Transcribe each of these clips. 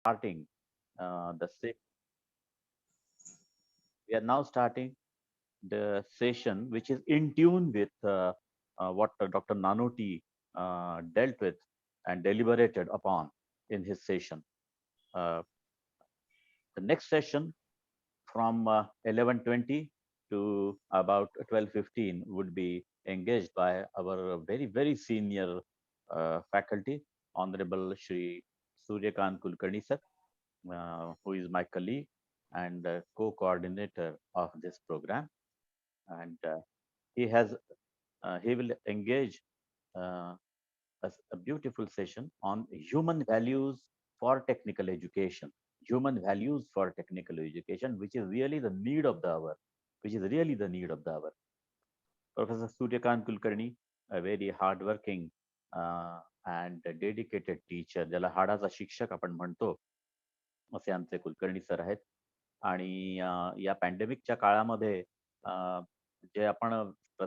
starting the se- we are now starting the session, which is in tune with what Dr. Nanoti dealt with and deliberated upon in his session. Uh, the next session from 11:20 to about 12:15 would be engaged by our very senior faculty, Honorable Shri Suryakant Kulkarni sir, who is my colleague and co-coordinator of this program. And he has he will engage uh, a beautiful session on human values for technical education. Human values for technical education, which is really the need of the hour. Which is really the need of the hour. Professor Suryakant Kulkarni, a very hardworking and dedicated teacher, ज्याला हाडाचा शिक्षक आपण म्हणतो, असे आमचे Kulkarni sir आहेत. आणि या पॅन्डेमिकच्या काळामध्ये जे आपण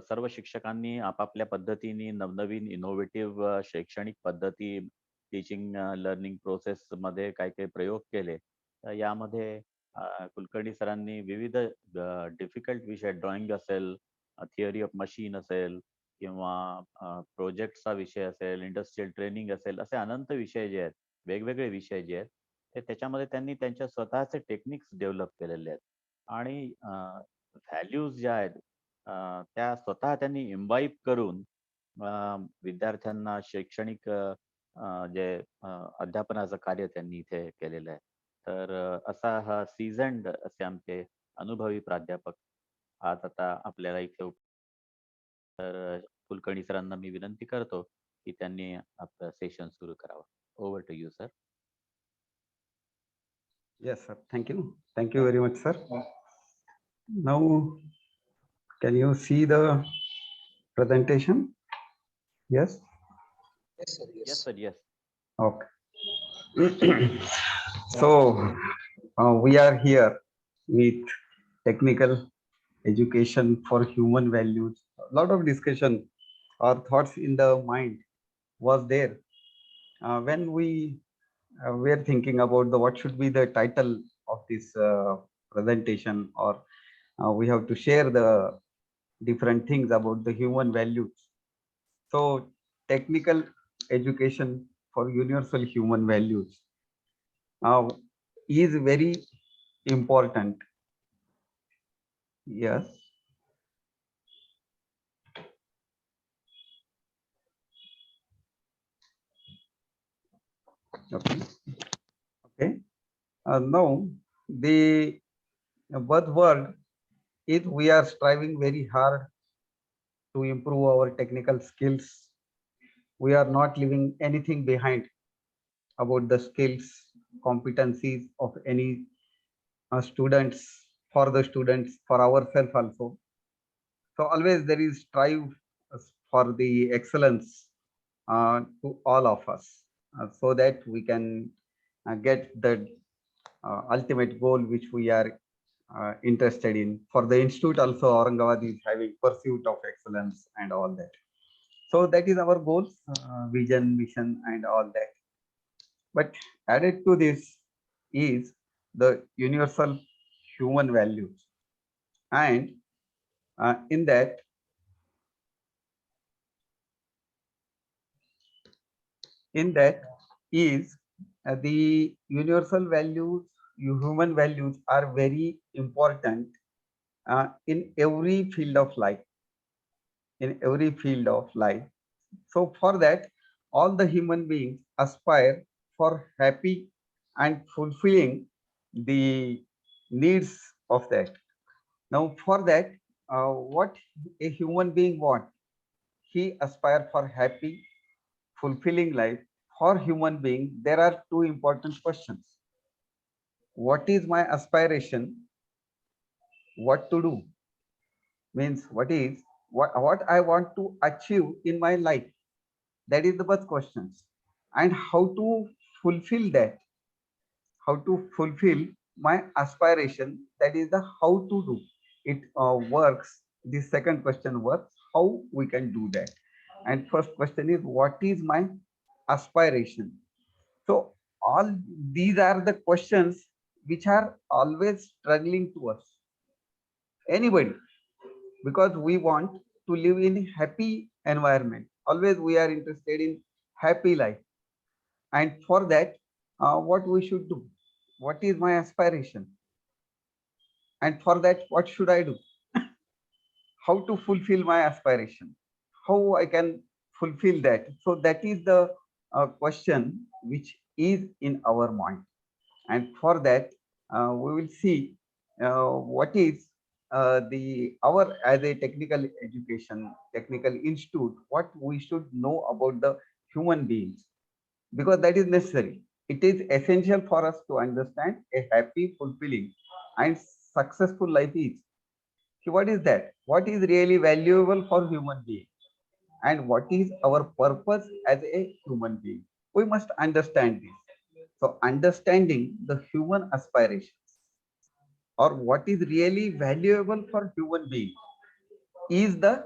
सर्व शिक्षकांनी आपापल्या पद्धतीने नवनवीन इनोव्हेटिव्ह शैक्षणिक पद्धती टीचिंग लर्निंग प्रोसेस मध्ये काही काही प्रयोग केले. तर यामध्ये कुलकर्णी सरांनी विविध डिफिकल्ट विषय ड्रॉइंग असेल, थिअरी ऑफ मशीन असेल किंवा प्रोजेक्टचा विषय असेल, इंडस्ट्रियल ट्रेनिंग असेल, असे अनंत विषय जे आहेत, वेगवेगळे विषय जे आहेत, ते त्याच्यामध्ये त्यांनी त्यांच्या स्वतःचे टेक्निक्स डेव्हलप केलेले आहेत. आणि व्हॅल्यूज ज्या आहेत त्या स्वतः त्यांनी इम्बाईब करून विद्यार्थ्यांना शैक्षणिक जे अध्यापनाचं कार्य त्यांनी इथे केलेलं आहे. तर असा हा सीझन्ड असे आमचे अनुभवी प्राध्यापक आज आता आपल्याला इथे तर कुलकर्णी सरांना मी विनंती करतो की त्यांनी आपलं सेशन सुरू करावं. Over to you sir. Yes, sir. Thank you. Thank you very much, sir. Now, can you see the presentation? Yes. Yes, sir. Yes Yes. sir, yes. Okay. So, we are here with technical education for human values. A lot of discussion or thoughts in the mind was there when we were thinking about the what should be the title of this presentation, or we have to share the different things about the human values. So, technical education for universal human values uh, is very important. Yes. Okay. Okay. Now, the buzzword is we are striving very hard to improve our technical skills. We are not leaving anything behind about the skills, competencies of any students, for the students, for ourselves also. So always there is strive for the excellence to all of us, so that we can get the ultimate goal which we are interested in. For the institute also, Aurangabad is having pursuit of excellence and all that. So that is our goals, vision, mission, and all that. But added to this is the universal human values, and in that is the universal values, human values are very important in every field of life. In every field of life. So for that, all the human beings aspire for happy and fulfilling the needs of that. Now, for that, what a human being want, he aspire for happy, fulfilling life. For human being, there are two important questions. What is my aspiration? What to do? Means what I want to achieve in my life. That is the first questions. And how to fulfill that, how to fulfill my aspiration, that is the how to do it works. The second question works, how we can do that. And first question is what is my aspiration. So all these are the questions which are always struggling to us, anybody, because we want to live in happy environment. Always we are interested in happy life. And for that, what we should do, what is my aspiration, and for that what should I do, how to fulfill my aspiration, how I can fulfill that. So that is the question which is in our mind. And for that, we will see what is the our as a technical education technical institute, what we should know about the human beings, because that is necessary. It is essential for us to understand a happy, fulfilling, and successful life is. See, what is that? What is really valuable for human being, and what is our purpose as a human being? We must understand this. So, understanding the human aspirations, or what is really valuable for human being, is the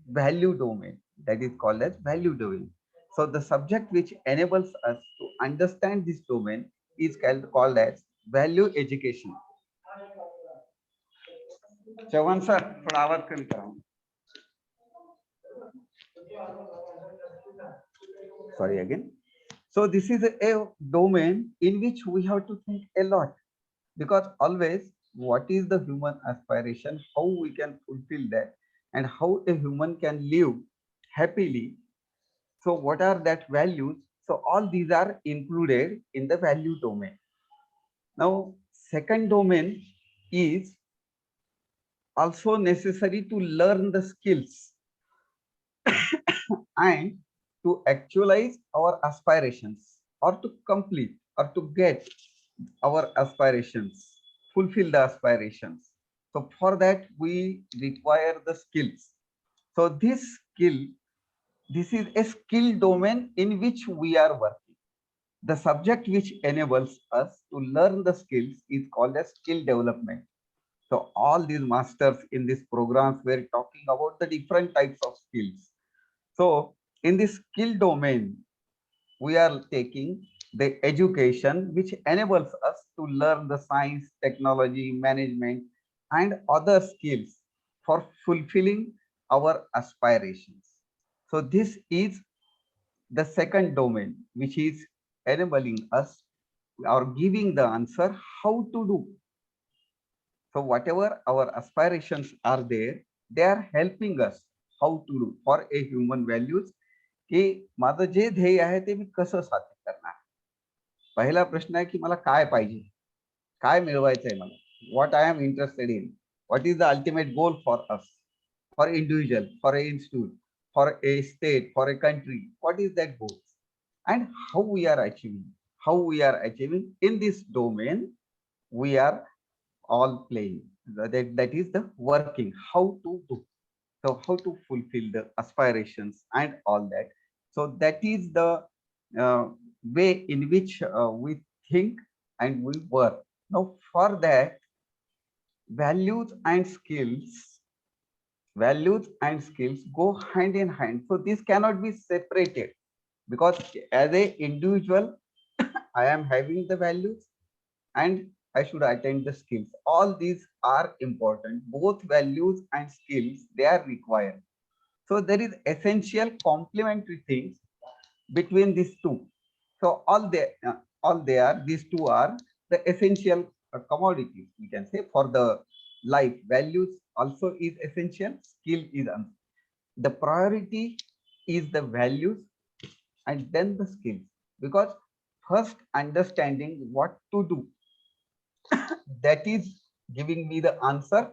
value domain, that is called as value domain. So the subject which enables us to understand this domain is called as value education. Chauhan sir थोड़ा आवाज कम कराओ. Sorry again. So this is a domain in which we have to think a lot, because always what is the human aspiration, how we can fulfill that, and how a human can live happily. So what are that values? So all these are included in the value domain. Now, second domain is also necessary to learn the skills and to actualize our aspirations, or to complete or to get our aspirations, fulfill the aspirations. So for that we require the skills. So this is a skill domain in which we are working. The subject which enables us to learn the skills is called as skill development. So all these masters in this programs were talking about the different types of skills. So in this skill domain, we are taking the education which enables us to learn the science, technology, management, and other skills for fulfilling our aspirations. So this is the second domain which is enabling us or giving the answer how to do. So whatever our aspirations are there, they are helping us how to do for a human values. की माझं जे ध्येय आहे ते मी कसं साध्य करणार. पहिला प्रश्न आहे की मला काय पाहिजे, काय मिळवायचंय मला, what I am interested in, what is the ultimate goal for us, for individual, for a institute, for a state, for a country, what is that goal, and how we are achieving in this domain. We are all playing that is the working, how to do. So how to fulfill the aspirations and all that. So that is the uh, way in which we think and we work. Now for that, values and skills values and skills go hand in hand, so this cannot be separated, because as a individual I am having the values and I should attain the skills. All these are important. Both values and skills, they are required. So there is essential complementary things between these two. So all they are, these two are the essential commodities, we can say, for the life. Values also is essential, skill is the priority is the values and then the skills, because first understanding what to do, that is giving me the answer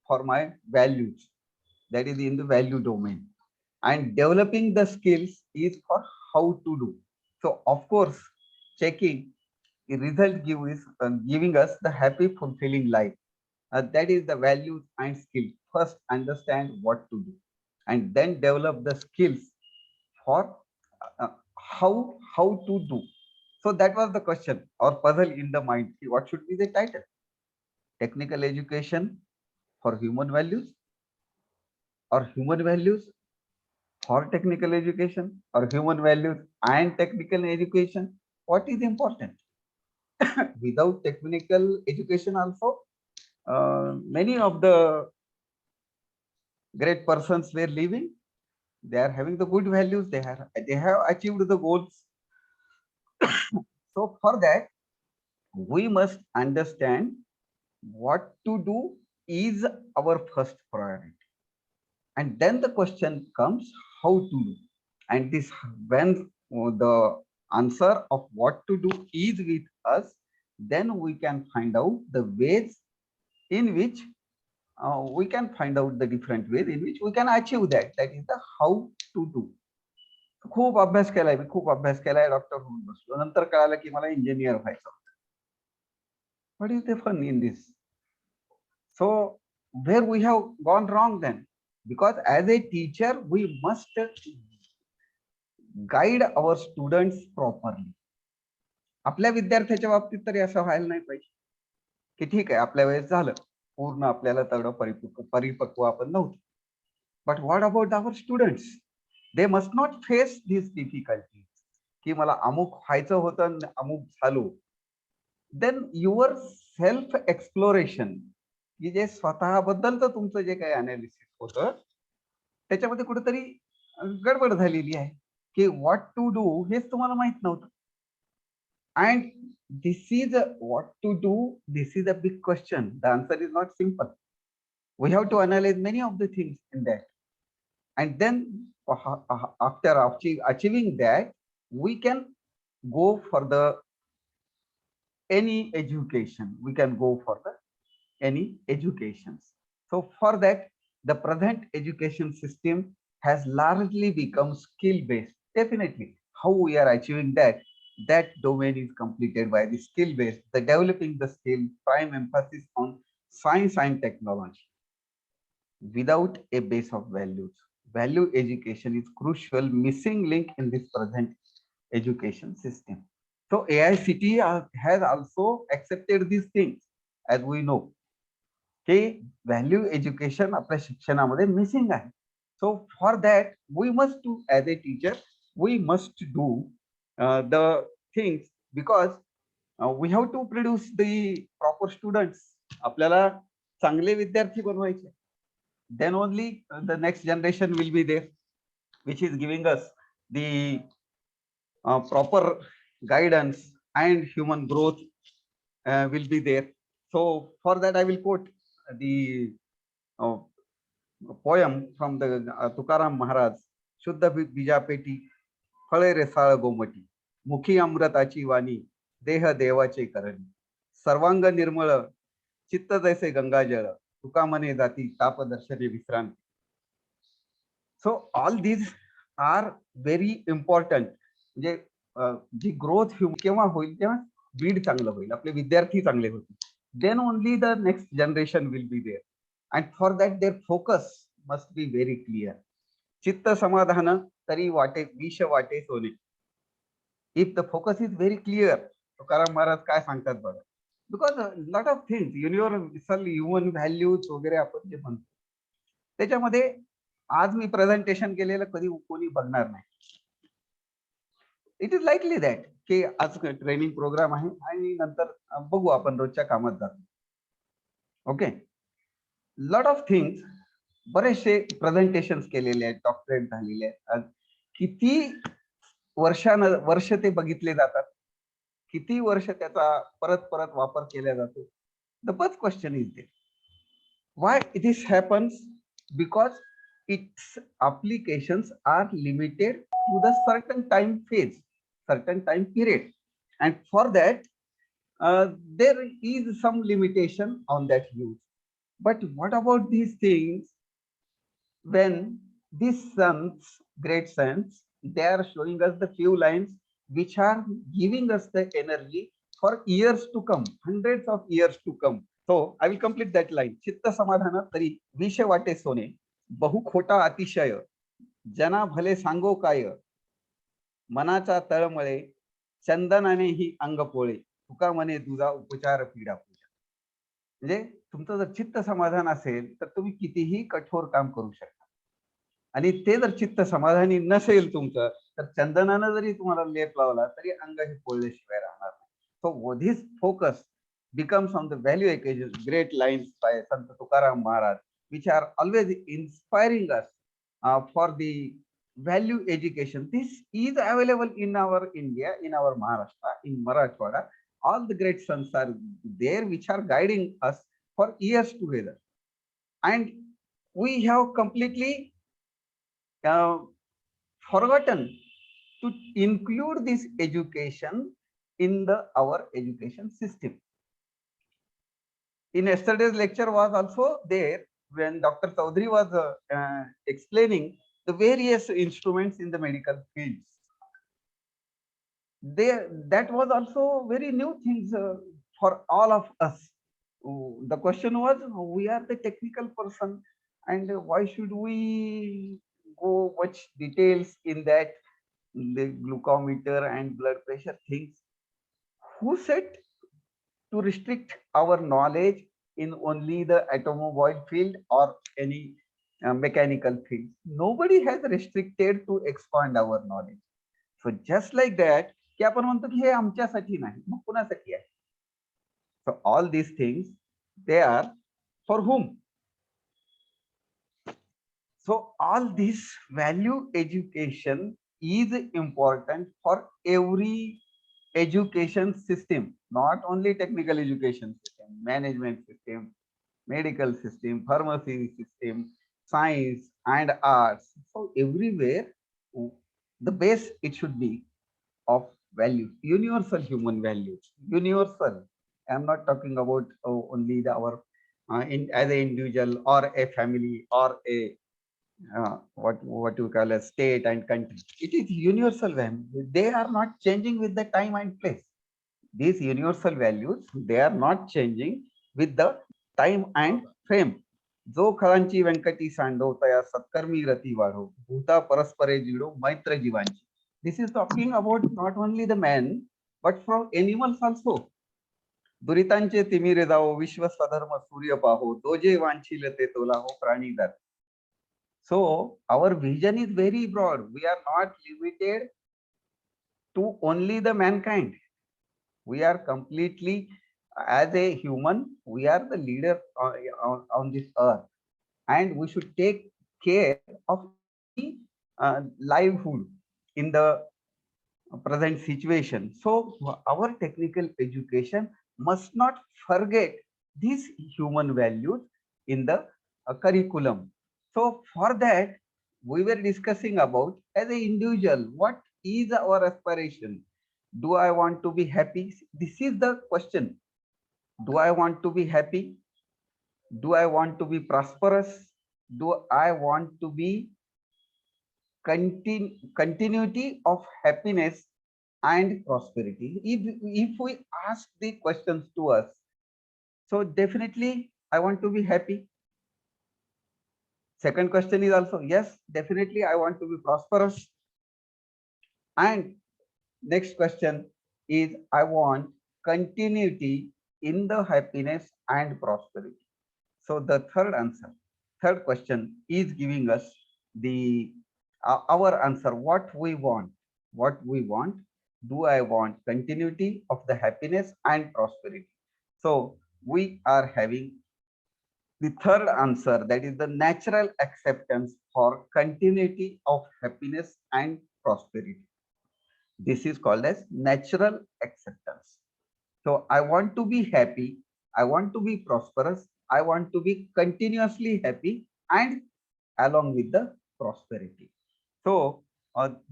for my values, that is in the value domain, and developing the skills is for how to do. So of course, checking the result giving us the happy fulfilling life, that is the values and skill. First understand what to do and then develop the skills for how to do. So that was the question or puzzle in the mind. What should be the title? Technical education for human values, or human values for technical education, or human values and technical education? What is important? without technical education also, many of the great persons were living. They are having the good values. They have achieved the goals. So for that, we must understand what to do is our first priority. And then the question comes how to do. And this when the answer of what to do is with us, then we can find out the ways in which we can find out the different ways in which we can achieve that. That is the how to do. खूप अभ्यास केलाय मी, खूप अभ्यास केलाय, doctor होऊन बसलो, नंतर कळालं की मला इंजिनियर व्हायचं. What is the fun in this? So where we have gone wrong then? Because as a teacher, we must guide our students properly. आपल्या विद्यार्थ्याच्या बाबतीत तरी असं व्हायला नाही पाहिजे की ठीक आहे आपल्या वेळेस झालं, पूर्ण आपल्याला तेवढं परिपक्व आपण नव्हतो. But what about our students? They must not face this difficulty की मला अमुक व्हायचं होतं, अमुक झालो. देन युअर सेल्फ एक्सप्लोरेशन, की जे स्वतःबद्दलचं तुमचं जे काही अनालिसिस होतं त्याच्यामध्ये कुठेतरी गडबड झालेली आहे की व्हॉट टू डू हेच तुम्हाला माहित नव्हतं. And this is what to do. This is a big question. The answer is not simple. We have to analyze many of the things in that. And then after achieving that, we can go for the any education. We can go for the any educations. So for that, the present education system has largely become skill based. Definitely, how we are achieving that? That domain is completed by the skill based, the developing the skill, prime emphasis on science and technology. Without a base of values, value education is crucial missing link in this present education system. So AICTE has also accepted these things, as we know. Okay, value education आपल्या शिक्षणामध्ये missing आहे. So for that, we must do, as a teacher, we must do the things, because we have to produce the proper students. आपल्याला चांगले विद्यार्थी बनवायचे. Then only the next generation will be there, which is giving us the proper guidance and human growth will be there. So for that, I will quote the poem from the Tukaram Maharaj. शुद्ध बीजापेटी फळे रेसाळ गोमटी, मुखी अमृताची वाणी, देह देवाचे करणी, सर्वांग निर्मळ चित्त जैसे गंगाजळ, तुका मने जाती ताप दर्शने विश्रांती. So all these are very important. म्हणजे जी ग्रोथ केव्हा होईल तेव्हा बीड चांगलं होईल, आपले विद्यार्थी चांगले होतील. Then only the next generation will be there. And for that their focus must be very clear. चित्त समाधान तरी वाटे विष वाटे सोने. If the focus is very clear, Tukaram Maharaj काय सांगतात बघा. Because lot of things universal human values वगैरे आपण जे म्हणतो त्याच्यामध्ये आज मी प्रेझेंटेशन केलेलं कधी कोणी बघणार नाही. इट इज लाईकली दॅट की आज ट्रेनिंग प्रोग्राम आहे आणि नंतर बघू आपण रोजच्या कामात जातो. ओके, लॉट ऑफ थिंग्स, बरेचसे प्रेझेंटेशन केलेले आहेत, डॉक्टरेट झालेले आहेत. किती वर्ष ते बघितले जातात, किती वर्ष त्याचा परत परत वापर केला जातो. The first question is there, why this happens? Because it's applications are limited to the certain time phase, certain time period, and for that there is some limitation on that use. But what about these things when these sons, great sons, they are showing us the few lines which are giving us the energy for years to come, hundreds of years to come. So I will complete that line. चित्त समाधान तरी विष वाटे सोने, बहु खोटा अतिशय, जना भले सांगो काय, मनाचा तळमळे, चंदनाने ही अंग पोळे, तुका म्हणे दुजा उपचार पीडा पूजा. म्हणजे तुमचं जर चित्त समाधान असेल तर तुम्ही कितीही कठोर काम करू शकता. आणि ते जर चित्त समाधानी नसेल तुमचं, तर चंदनानं जरी तुम्हाला लेप लावला तरी अंग हे पोळल्याशिवाय राहणार नाही. So this focus becomes on the value occasions, great lines by Sant Tukaram Maharaj, which are always inspiring us for the value education. This is available in our India, in our Maharashtra, in Marathwada. All the great sons are there, which are guiding us for years together. And we have completely uh, forgotten to include this education in the our education system. In yesterday's lecture was also there when Dr. Chaudhary was explaining the various instruments in the medical fields. That was also very new things for all of us. The question was, we are the technical person, and why should we go much details in that, the glucometer and blood pressure things? Who said to restrict our knowledge in only the automobile field or any mechanical field? Nobody has restricted to expand our knowledge. So just like that, की आपण म्हणतो की हे आमच्यासाठी नाही, मग कुणासाठी आहे? So all these things, they are for whom? So all this value education is important for every education system, not only technical education system, management system, medical system, pharmacy system, science and arts. So everywhere, the base it should be of values, universal human values, universal. I'm not talking about only our as an individual or a family or a what you call a state and country. It is universal value. They are not changing with the time and place. These universal values, they are not changing with the time and frame. जो खळांची व्यंकटी सांडो तया सत्कर्मी रती वाढो भूता परस्परे जिडो मैत्र जीवांची. This is talking about not only the man but from animals also. दुरितांचे तिमिरे जाओ विश्व स्वधर्म सूर्य पाहो तो जे वांछील ते तोला हो प्राणीदार. So our vision is very broad. We are not limited to only the mankind. We are completely, as a human, we are the leader on this earth, and we should take care of every livelihood in the present situation. So our technical education must not forget these human values in the curriculum. So for that, we were discussing about, as an individual, what is our aspiration? Do I want to be happy? This is the question. Do I want to be happy? Do I want to be prosperous? Do I want to be continuity of happiness and prosperity? If we ask the questions to us, so definitely I want to be happy. Second question is also, yes, definitely I want to be prosperous. And next question is, I want continuity in the happiness and prosperity. So the third question is giving us the our answer, what we want. What we want. Do I want continuity of the happiness and prosperity? So we are having the third answer, that is the natural acceptance for continuity of happiness and prosperity. This is called as natural acceptance. So I want to be happy, I want to be prosperous, I want to be continuously happy and along with the prosperity. So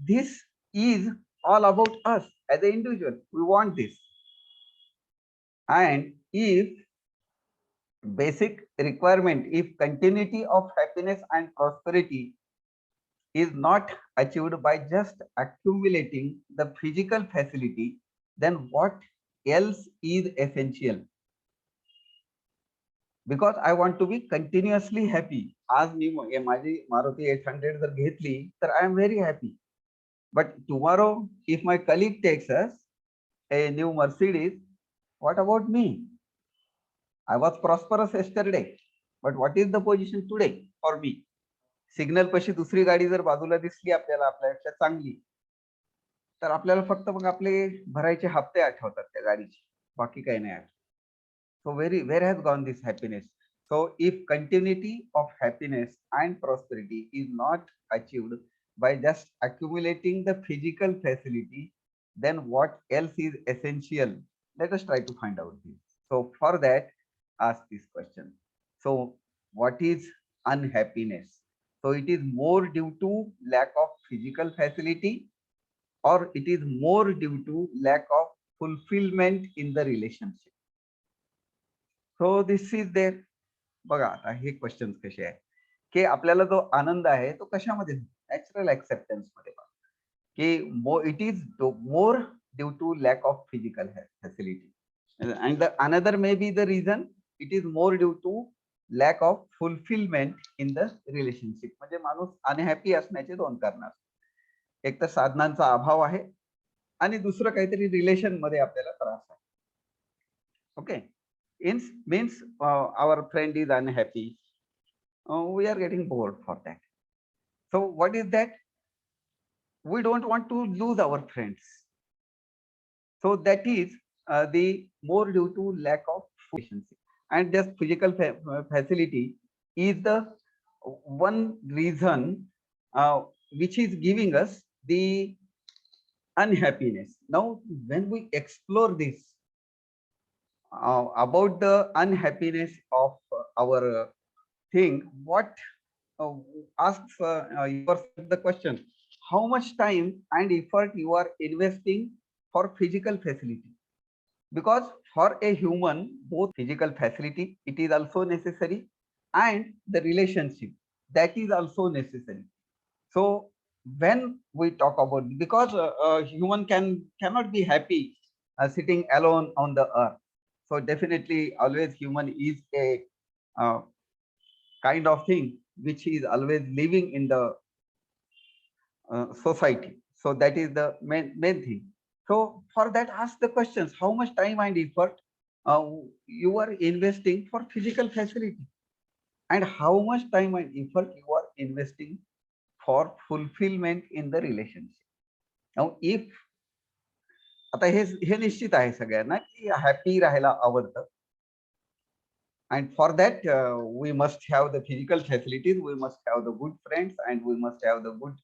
this is all about us as an individual. We want this. And if basic requirement, if continuity of happiness and prosperity is not achieved by just accumulating the physical facility, then what else is essential? Because I want to be continuously happy. As me Maruti 800 जर घेतली, तर I am very happy. But tomorrow, if my colleague takes us a new Mercedes, what about me? I was prosperous yesterday, but what is the position today for me? Signal पशी दुसरी गाडी जर बाजूला दिसली आपल्याला आपल्यापेक्षा चांगली, तर आपल्याला फक्त मग आपले भरायचे हप्ते आठवतात त्या गाडीचे, बाकी काही नाही आठवत. So where has gone this happiness? So if continuity of happiness and prosperity is not achieved by just accumulating the physical facility, then what else is essential? Let us try to find out this. So for that, ask this question. So what is unhappiness? So it is more due to lack of physical facility, or it is more due to lack of fulfillment in the relationship. So this is there. बघा आता हे question कसे आहे की आपल्याला जो आनंद आहे तो कशामध्ये, नॅचरल ऍक्सेप्टन्स मध्ये बघा की it is more due to lack of physical facility, and the another may be the reason it is more due to lack of fulfilment in the relationship. म्हणजे माणूस अनहॅपी असण्याचे दोन कारण असतात. एक तर साधनांचा अभाव आहे आणि दुसरं काहीतरी रिलेशन मध्ये आपल्याला त्रास आहे. Okay, means our friend is unhappy, we are getting bored for that. So what is that? We don't want to lose our friends. So that is the more due to lack of relationship, and just physical facility is the one reason which is giving us the unhappiness. Now when we explore this about the unhappiness of our thing, what uh, asks yourself the question, how much time and effort you are investing for physical facility? Because for a human, both physical facility, it is also necessary, and the relationship, that is also necessary. So when we talk about, because human cannot be happy sitting alone on the earth. So definitely always human is a uh, kind of thing which is always living in the society. So that is the main thing. So for that, ask the questions, how much time and effort uh, you are investing for physical facility, and how much time and effort you are investing for fulfillment in the relationship. Now if आता हे निश्चित आहे सगळ्यांना की happy राहायला आवडतं, and for that we must have the physical facilities, we must have the good friends, and we must have the good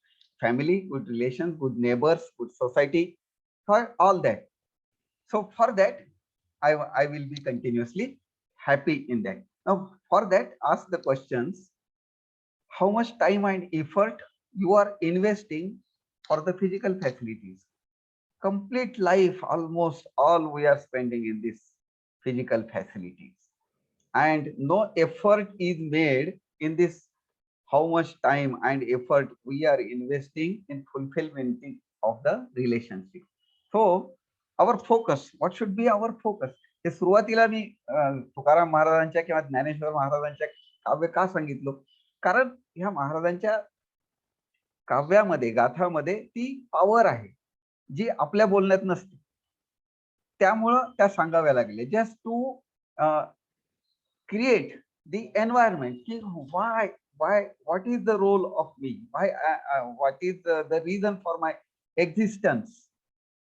family, good relations, good neighbors, good society, for all that. So for that I will be continuously happy in that. Now for that, ask the questions, how much time and effort you are investing for the physical facilities. Complete life, almost all we are spending in this physical facilities, and no effort is made in this, how much time and effort we are investing in fulfillment of the relationship. So our focus, what should be our focus? हे सुरुवातीला मी तुकाराम महाराजांच्या किंवा ज्ञानेश्वर महाराजांच्या काव्य का सांगितलं, कारण ह्या महाराजांच्या काव्यामध्ये, गाथामध्ये ती पॉवर आहे जी आपल्या बोलण्यात नसते, त्यामुळं त्या सांगाव्या लागले, just to create the environment. Why, what is the role of me? What is the reason for my existence?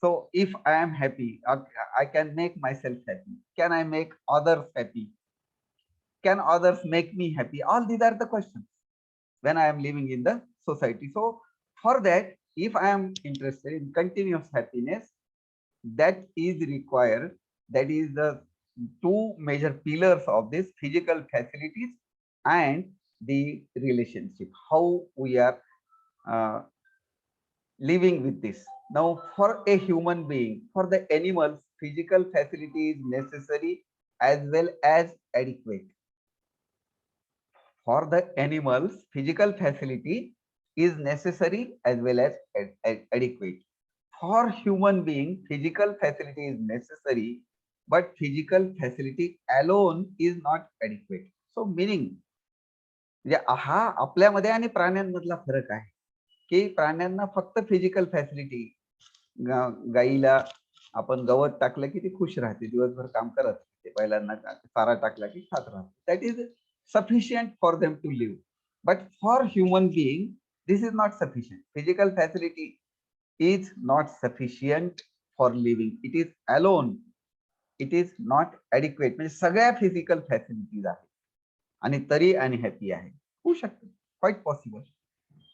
So if I am happy, I can make myself happy. Can I make others happy? Can others make me happy? All these are the questions when I am living in the society. So for that, if I am interested in continuous happiness, that is required. That is the two major pillars of this: physical facilities and the relationship, how we are uh, living with this. Now for a human being, for the animals, physical facility is necessary as well as adequate. For the animals, physical facility is necessary as well as adequate. For human being, physical facility is necessary, but physical facility alone is not adequate. So meaning, म्हणजे हा आपल्यामध्ये आणि प्राण्यांमधला फरक आहे की प्राण्यांना फक्त physical facility, गाईला आपण गवत टाकलं की ती खुश राहते, दिवसभर काम करत राहते, बैलांना चारा टाकला की खात राहते, that is sufficient for them to live. But for human being, this is not sufficient. Physical facility is not sufficient for living. It is alone. It is not adequate. म्हणजे सगळ्या फिजिकल फॅसिलिटीज आहेत आणि तरी unhappy आहे. होऊ शकते, quite possible.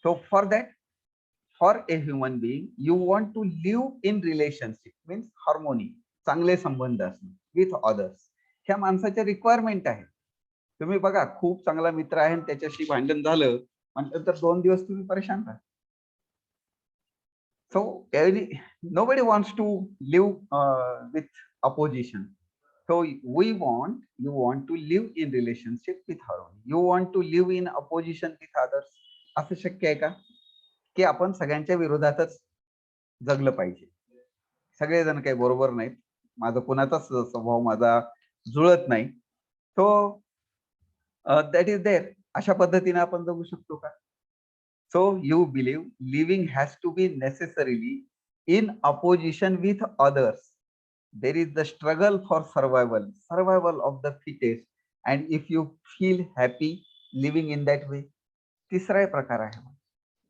So for that, for a human being, you want to live in relationship, means harmony, चांगले संबंध असणे विथ अदर्स. ह्या माणसाच्या रिक्वायरमेंट आहे. तुम्ही बघा, खूप चांगला मित्र आहे आणि त्याच्याशी भांडण झालं म्हटलं तर 2 दिवस तुम्ही परेशान राहा. So nobody wants to live with opposition. So you want to live in relationship with harmony. You want to live in opposition with others. असं शक्य आहे का की आपण सगळ्यांच्या विरोधातच जगलं पाहिजे? सगळेजण काही बरोबर नाहीत, माझा कोणाचाच स्वभाव माझा जुळत नाही. So that is there. अशा पद्धतीने आपण जगू शकतो का? So you believe living has to be necessarily in opposition with others. There is the struggle for survival of the fittest. And if you feel happy living in that way. तिसरा प्रकार आहे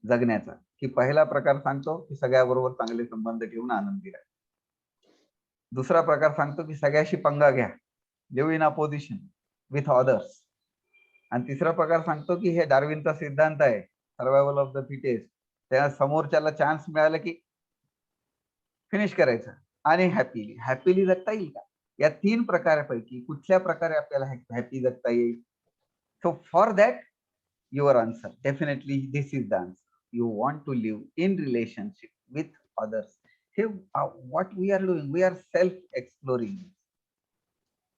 जगण्याचा, की पहिला प्रकार सांगतो की सगळ्याबरोबर चांगले संबंध ठेवून आनंदी राहा. दुसरा प्रकार सांगतो की सगळ्याशी पंगा घ्या, live in opposition with others. आणि तिसरा प्रकार सांगतो की हे डार्विनचा सिद्धांत आहे, सर्वायवल ऑफ द फिटेस्ट. त्या समोरच्याला चान्स मिळाला की फिनिश करायचं आणि हॅपीली जगता येईल का? या 3 प्रकारापैकी कुठल्या प्रकारे आपल्याला हॅपी जगता येईल? So for that your answer definitely this is the answer. You want to live in relationship with others. हे what we are doing, we are self exploring.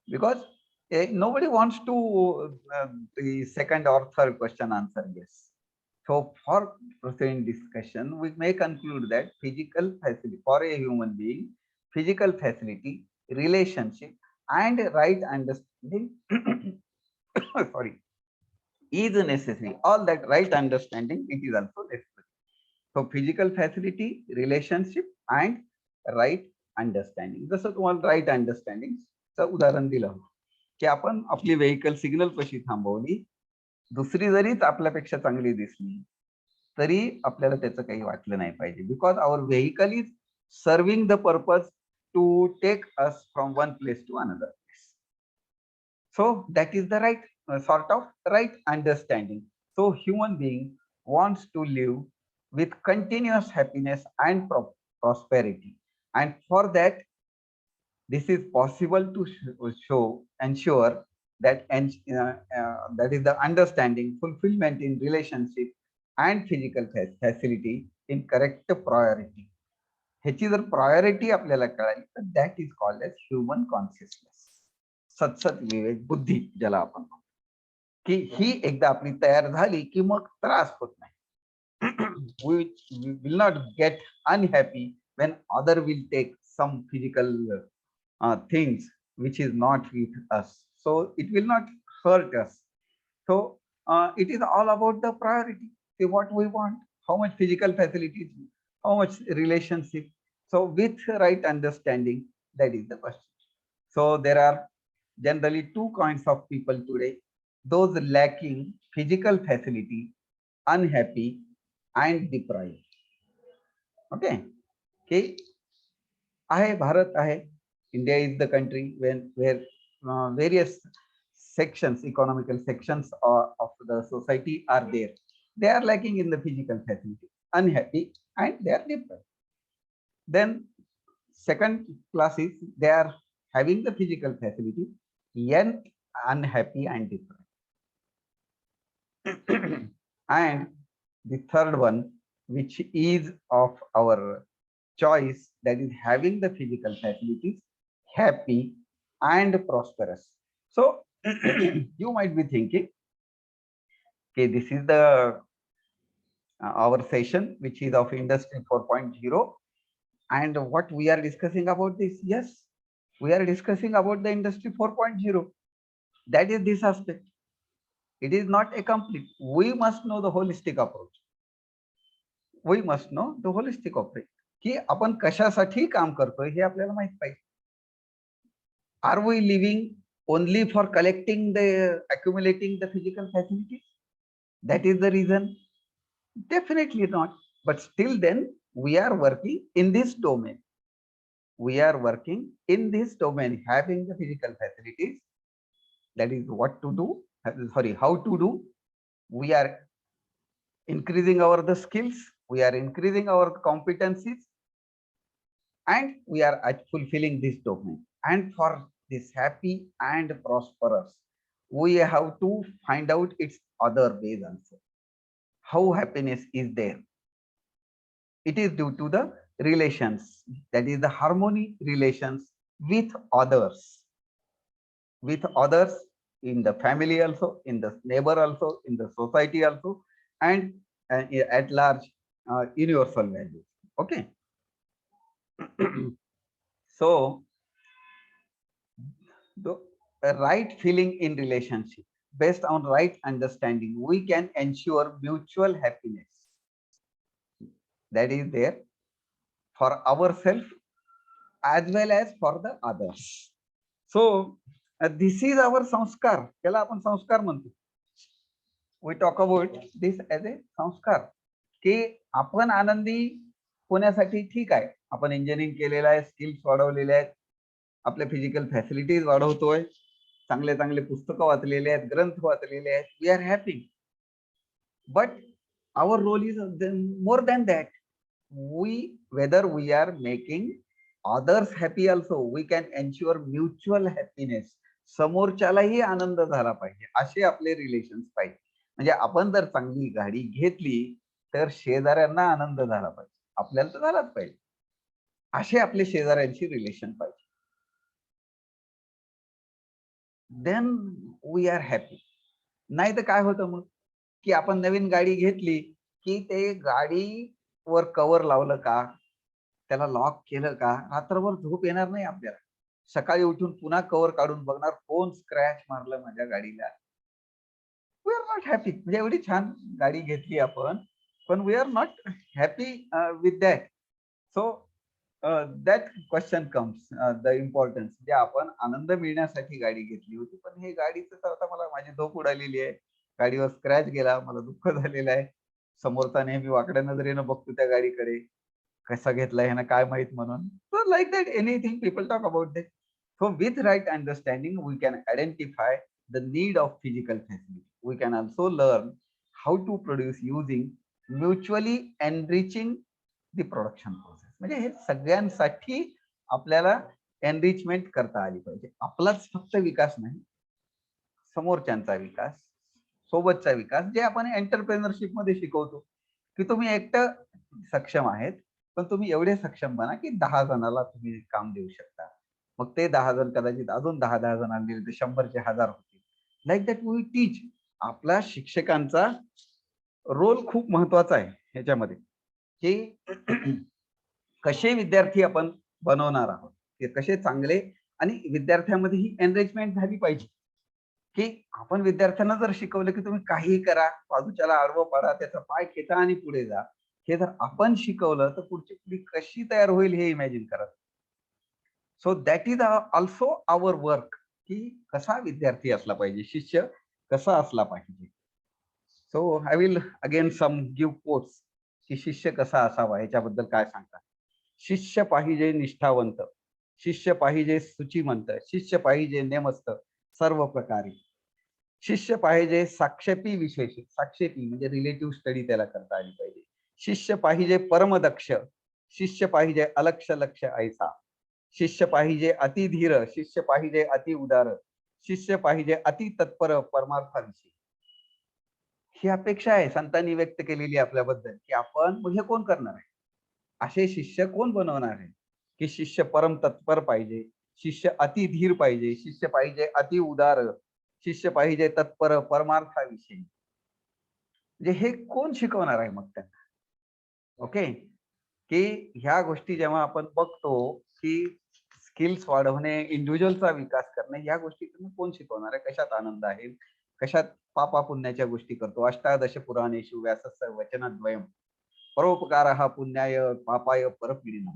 Because nobody wants to the second or third question answer yes. So for proceeding discussion, we may conclude that physical facility for a human being, physical facility, relationship, and right understanding sorry, is necessary. All that right understanding, it is also necessary. So physical facility, relationship, and right understanding. जसं तुम्हाला right अंडरस्टँडिंगचं उदाहरण दिलं की आपण आपली vehicle signal पशी थांबवली, दुसरी जरीच आपल्यापेक्षा चांगली दिसली तरी आपल्याला त्याचं काही वाटलं नाही पाहिजे. Because our vehicle is serving the purpose to take us from one place to another place. So that is the right sort of right understanding. So human being wants to live with continuous happiness and prosperity, and for that this is possible to ensure that that is the understanding, fulfillment in relationship and physical facility in correct priority. ह्याची जर priority आपल्याला कळाली तर that is called as human consciousness. सतसत विवेक बुद्धी ज्याला आपण म्हणतो, की ही एकदा आपली तयार झाली की मग त्रास होत नाही. we will not get unhappy when other will take some physical things which is not with us. So it will not hurt us. So it is all about the priority. See what we want, how much physical facilities, how much relationship. So with right understanding, that is the question. So there are generally 2 kinds of people today: those lacking physical facility, unhappy, and deprived. Okay. Okay. आहे भारत आहे, India is the country where various sections, economical sections of the society are there. They are lacking in the physical facility, unhappy, and they are deprived. Then second class is they are having the physical facility, yet unhappy and deprived. And the third one, which is of our choice, that is having the physical facilities, happy and prosperous. So you might be thinking, okay, this is the our session which is of Industry 4.0, and what we are discussing about this. Yes, we are discussing about the Industry 4.0. That is this aspect. It is not a complete. We must know the holistic approach. We must know the holistic approach. की आपण कशासाठी काम करतोय हे आपल्याला माहित पाहिजे. Are we living only for collecting the accumulating the physical facilities? That is the reason? Definitely not. But still then we are working in this domain. We are working in this domain, having the physical facilities. That is what to do. Sorry, how to do. We are increasing our the skills. We are increasing our competencies, and we are fulfilling this domain. And for this happy and prosperous, we have to find out its other ways also. How happiness is there? It is due to the relations, that is the harmony relations with others, in the family also, in the neighbor also, in the society also, and at large, universal values. Okay. So the right feeling in relationship, based on right understanding, we can ensure mutual happiness that is there for ourselves as well as for the others. So this is our sanskar. त्याला आपण संस्कार म्हणतो. We talk about this as a संस्कार, की आपण आनंदी होण्यासाठी ठीक आहे, आपण इंजिनिअरिंग केलेलं आहे, स्किल्स वाढवलेले आहेत, आपल्या फिजिकल फॅसिलिटीज वाढवतोय, चांगले चांगले पुस्तकं वाचलेले आहेत, ग्रंथ वाचलेले आहेत, we are happy. But our role is more than that. Whether we are making others happy also, we can ensure mutual happiness. समोरच्यालाही आनंद झाला पाहिजे, असे आपले रिलेशन्स पाहिजे. म्हणजे आपण जर चांगली गाडी घेतली तर शेजाऱ्यांना आनंद झाला पाहिजे, आपल्याला तर झालाच पाहिजे. असे आपले शेजाऱ्यांशी रिलेशन पाहिजे. Then we are happy. नाही तर काय होतं मग, की आपण नवीन गाडी घेतली की ते गाडीवर कव्हर लावलं का, त्याला लॉक केलं का, रात्रभर झोप येणार नाही आपल्याला. सकाळी उठून पुन्हा कव्हर काढून बघणार, कोण स्क्रॅच मारलं माझ्या गाडीला. We are not happy. म्हणजे एवढी छान गाडी घेतली आपण, पण we are not happy with that. So that question comes, the importance. म्हणजे आपण आनंद मिळण्यासाठी गाडी घेतली होती, पण हे गाडीचं तर आता मला माझी झोप उडालेली आहे, गाडीवर स्क्रॅच गेला, मला दुःख झालेलं आहे, समोरचा नेहमी वाकड्या नजरेनं बघतो त्या गाडीकडे, कसा घेतला ह्यानं काय माहित म्हणून. So like that anything people talk about that. So with right understanding we can identify the need of physical facility. We can also learn how to produce using mutually enriching the production process. म्हणजे हे सगळ्यांसाठी आपल्याला enrichment करता आली पाहिजे. आपलाच फक्त विकास नाही, समोरच्यांचा विकास, सोबतचा विकास, जे आपण एंटरप्रेनरशिप मध्ये शिकवतो, की तुम्ही एकटं सक्षम आहेत, पण तुम्ही एवढे सक्षम बना की 10 जणाला तुम्ही काम देऊ शकता. मग ते 10 जण कदाचित अजून 10 जणांना दिले तर 100चे 1000 होतील. Like that we teach. आपला शिक्षकांचा रोल खूप महत्वाचा आहे ह्याच्यामध्ये, की कसे विद्यार्थी आपण बनवणार आहोत, ते कसे चांगले, आणि विद्यार्थ्यांमध्ये ही एनरिचमेंट झाली पाहिजे, की आपण विद्यार्थ्यांना जर शिकवलं की तुम्ही काही करा, बाजूच्याला आडवं पाडा, त्याचा पाय खेचा आणि पुढे जा, हे जर आपण शिकवलं तर पुढची पिढी कशी तयार होईल हे इमॅजिन करा. So that is also our work, की कसा विद्यार्थी असला पाहिजे, शिष्य कसा असला पाहिजे. So I will again some give quotes, की शिष्य कसा असावा याच्याबद्दल काय सांगतात. शिष्य पाहिजे निष्ठावंत, शिष्य पाहिजे सूचिमंत, शिष्य पाहिजे नेमस्त सर्व प्रकारे, शिष्य पाहिजे साक्षेपी विशेष. साक्षेपी म्हणजे रिलेटिव्ह स्टडी त्याला करता आली पाहिजे. शिष्य पाहिजे परमदक्ष, शिष्य पाहिजे अलक्ष लक्ष ऐसा, शिष्य पाहिजे अतिधीर, शिष्य पाहिजे अति उदार, शिष्य पाहिजे अति तत्पर परमार्थाविषयी. ही अपेक्षा आहे संतांनी व्यक्त केलेली आपल्याबद्दल, की आपण हे कोण करणार आहे, असे शिष्य कोण बनवणार आहे, की शिष्य परम तत्पर पाहिजे, शिष्य अति धीर पाहिजे, शिष्य पाहिजे अति उदार, शिष्य पाहिजे तत्पर परमार्थाविषयी. म्हणजे हे कोण शिकवणार आहे मग त्यांना. ओके, की ह्या गोष्टी जेव्हा आपण बघतो, की स्किल्स वाढवणे, इंडिव्हिज्युअलचा विकास करणे, या गोष्टी तुम्ही कोण शिकवणार आहे, कशात आनंद आहे, कशात पापा पुण्याच्या गोष्टी करतो. अष्टादश पुराणेषु व्यासस्य वचनद्वयम परोपकार हा पुण्याय पापाय परपीडनम.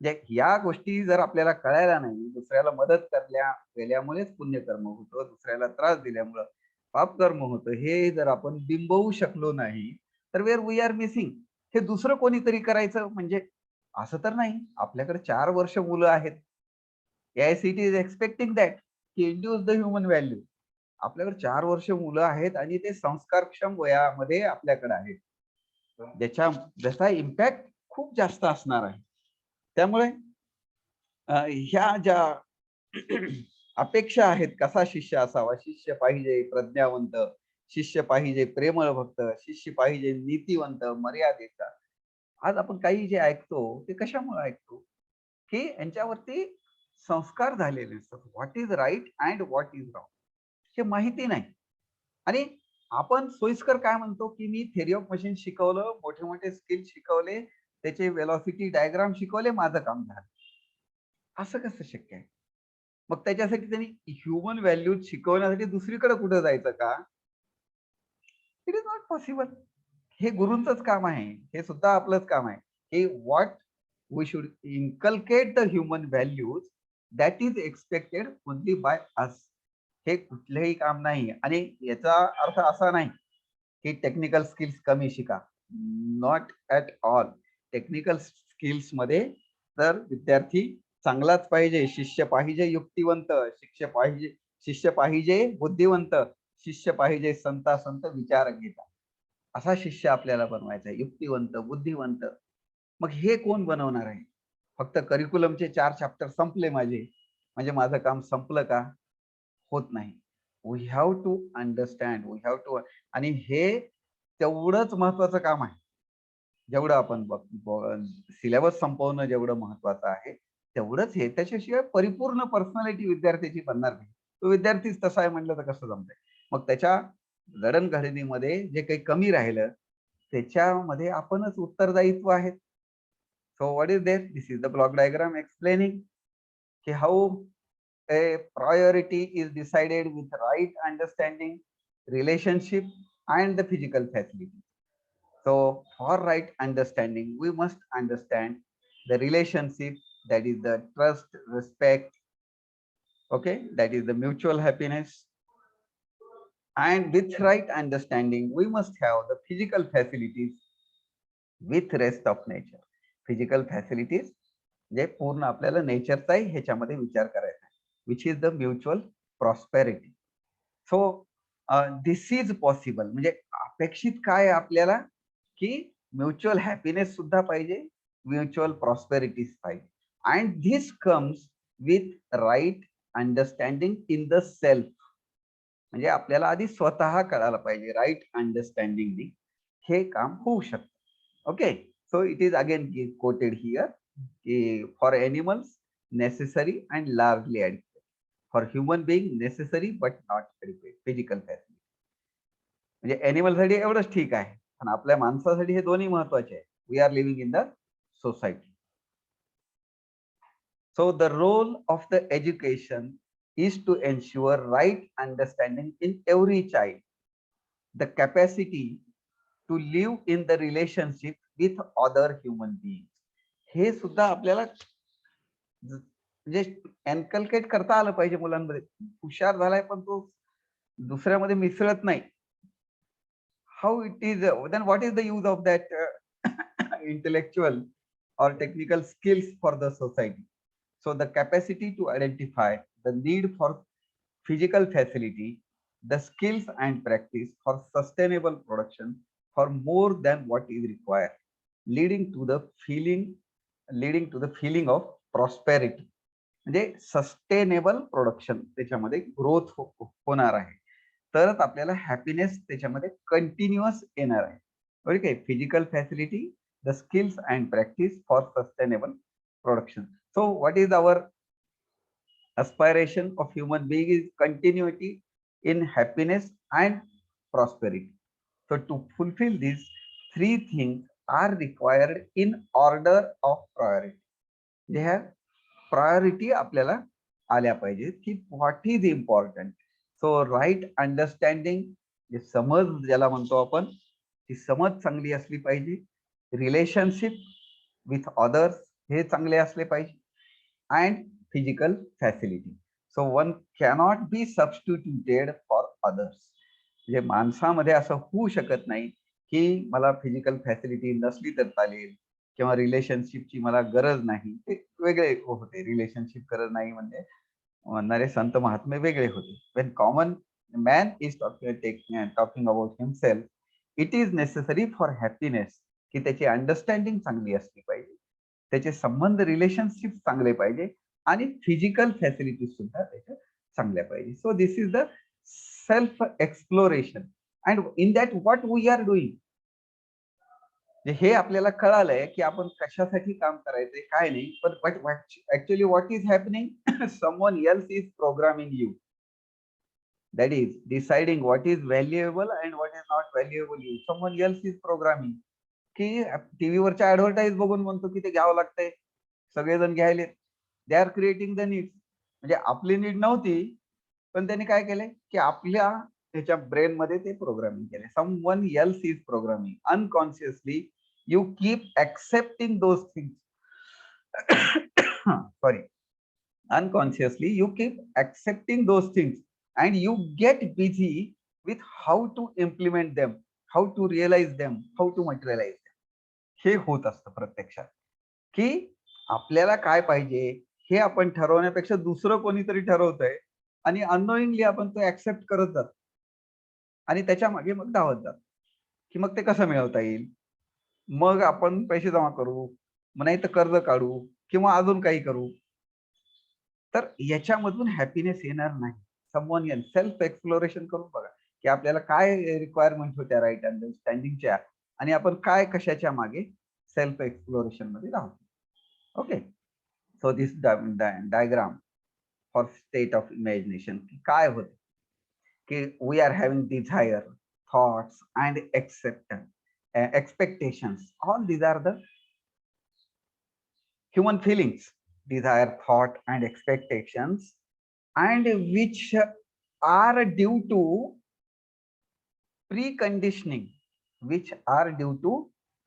म्हणजे या गोष्टी जर आपल्याला कळायला नाही, दुसऱ्याला मदत केल्यामुळेच पुण्यकर्म होतं, दुसऱ्याला त्रास दिल्यामुळं पाप कर्म होतं, हे जर आपण बिंबवू शकलो नाही, तर वेअर वी आर मिसिंग. हे दुसरं कोणीतरी करायचं म्हणजे असं तर नाही. आपल्याकडे 4 वर्ष मुलं आहेत. AICTE इज एक्सपेक्टिंग दॅट की इंड्यूस द ह्युमन व्हॅल्यू. आपल्याकडे 4 वर्ष मुलं आहेत आणि ते संस्कारक्षम वयामध्ये आपल्याकडे आहेत. ज्याचा इम्पॅक्ट खूप जास्त असणार आहे. त्यामुळे ह्या ज्या अपेक्षा आहेत, कसा शिष्य असावा, शिष्य पाहिजे प्रज्ञावंत, शिष्य पाहिजे प्रेमळ भक्त, शिष्य पाहिजे नीतिवंत, मर्यादेचा. आज आपण काही जे ऐकतो ते कशामुळे ऐकतो की यांच्यावरती संस्कार झालेले असतात. What is right and what is wrong हे माहिती नाही. आणि आपण सोयीस्कर काय म्हणतो की मी थेरी ऑफ मशीन शिकवलं, मोठे मोठे स्किल शिकवले, त्याचे वेलॉसिटी डायग्राम शिकवले, माझं काम झालं. असं कसं शक्य आहे? मग त्याच्यासाठी त्यांनी ह्युमन व्हॅल्यूज शिकवण्यासाठी दुसरीकडे कुठे जायचं का? It is not possible. हे गुरूंचंच काम आहे, हे सुद्धा आपलंच काम आहे की what we should inculcate the human values that is expected only by us. हे कुठलंही काम नाही. आणि याचा अर्थ असा नाही की टेक्निकल स्किल्स कमी शिका. Not at all. Technical skills मध्ये तर विद्यार्थी चांगलाच पाहिजे, शिष्य पाहिजे युक्तिवंत, शिष्य पाहिजे बुद्धिवंत, शिष्य पाहिजे संता संत विचार घेता, असा शिष्य आपल्याला बनवायचा आहे, युक्तिवंत बुद्धिवंत. मग हे कोण बनवणार आहे? फक्त करिक्युलमचे 4 चॅप्टर संपले माझे म्हणजे माझं काम संपलं का? होत नाही. We have to understand, we have to. आणि हे तेवढंच महत्वाचं काम आहे जेवढं आपण सिलेबस संपवणं जेवढं महत्वाचं आहे तेवढंच हे. त्याच्याशिवाय परिपूर्ण पर्सनॅलिटी विद्यार्थ्याची बनणार नाही. तो विद्यार्थीच तसा आहे म्हणलं तर कसं जमतंय? मग त्याच्या जडणघडणीमध्ये जे काही कमी राहिलं त्याच्यामध्ये आपणच उत्तरदायित्व आहेत. So what is there? This is the block diagram explaining की how a priority is decided with right understanding, relationship, and the physical facility. So, for right understanding, we must understand the relationship, that is the trust, respect, okay, that is the mutual happiness. And with right understanding, we must have the physical facilities with rest of nature. Physical facilities जे पूर्ण आपल्याला नेचरचाही ह्याच्यामध्ये विचार करायचा आहे, which is the mutual prosperity. So this is possible. म्हणजे अपेक्षित काय आपल्याला की म्युच्युअल हॅपीनेस सुद्धा पाहिजे, म्युच्युअल प्रॉस्पेरिटीज पाहिजे. And this comes with right understanding in the self. म्हणजे आपल्याला आधी स्वतः कळायला पाहिजे. राईट अंडरस्टँडिंग हे काम होऊ शकतं. Okay, so it is again coated here for animals necessary and largely adequate, for human being necessary but not adequate. Physical facility म्हणजे एनिमल साठी एवढंच ठीक आहे, पण आपल्या माणसासाठी हे दोन्ही महत्वाचे आहे. We are living in the society. So the role of the education is to ensure right understanding in every child, the capacity to live in the relationship with other human beings. हे सुद्धा आपल्याला म्हणजे एनकल्केट करता आलं पाहिजे मुलांमध्ये. हुशार झालाय पण तो दुसऱ्यामध्ये मिसळत नाही. How it is then what is the use of that intellectual or technical skills for the society? So the capacity to identify the need for physical facility, the skills and practice for sustainable production for more than what is required, leading to the feeling of prosperity. म्हणजे sustainable production त्याच्यामध्ये growth होणार आहे, तरच आपल्याला happiness त्याच्यामध्ये continuous येणार आहे. Okay, physical facility, the skills and practice for sustainable production. So what is our aspiration of human being is continuity in happiness and prosperity. So to fulfill these three things are required in order of priority. They have priority आपल्याला आल्या पाहिजेत की what is important. So right understanding, जे समज ज्याला म्हणतो आपण, ती समज चांगली असली पाहिजे. रिलेशनशिप विथ अदर्स हे चांगले असले पाहिजे. And physical facility. So one cannot be substituted for others. म्हणजे माणसामध्ये असं होऊ शकत नाही की मला फिजिकल फॅसिलिटी नसली तर चालेल किंवा रिलेशनशिपची मला गरज नाही, ते वेगळे होते. रिलेशनशिप गरज नाही म्हणजे म्हणणारे संत महात्मे वेगळे होते. When common man is talking about himself, it is necessary for happiness की त्याची अंडरस्टँडिंग चांगली असली पाहिजे, त्याचे संबंध रिलेशनशिप चांगले पाहिजे आणि फिजिकल फॅसिलिटी सुद्धा त्याच्या चांगल्या पाहिजे. So this is the self exploration and in that what we are doing. हे आपल्याला कळालंय की आपण कशासाठी काम करायचंय काय नाही, पण actually what is happening, someone else is programming you. That is deciding what is valuable and what is not valuable you. Someone else is programming. की टीव्हीवरच्या ऍडव्हर्टाईज बघून म्हणतो की ते घ्यावं लागतंय, सगळेजण घ्यायले. They are creating the needs. म्हणजे आपली नीड नव्हती, पण त्यांनी काय केलंय की आपल्या त्याच्या ब्रेन मध्ये ते प्रोग्रामिंग केले. Someone else is programming unconsciously. You keep accepting those things. Sorry, unconsciously you keep accepting those things and you get busy with how to implement them, how to realize them, how to materialize them. हे होत असतं प्रत्यक्षात की आपल्याला काय पाहिजे हे आपण ठरवण्यापेक्षा दुसरं कोणीतरी ठरवतंय आणि अननोइंगली आपण तो ऍक्सेप्ट करत जातो आणि त्याच्या मागे मग धावत जातो की मग ते कसं मिळवता येईल, मग आपण पैसे जमा करू, मग नाही तर कर्ज काढू किंवा अजून काही करू. तर याच्यामधून हॅपीनेस येणार नाही. समवन एल्स सेल्फ एक्सप्लोरेशन करून बघा की आपल्याला काय रिक्वायरमेंट होत्या राईट अंडरस्टँडिंगच्या आणि आपण काय कशाच्या मागे सेल्फ एक्सप्लोरेशन मध्ये राहतो. Okay, so this diagram for state of imagination की काय होत की we are having desire, thoughts and expectations. All these are the human feelings, desire, thought and expectations, and which are due to preconditioning, which are due to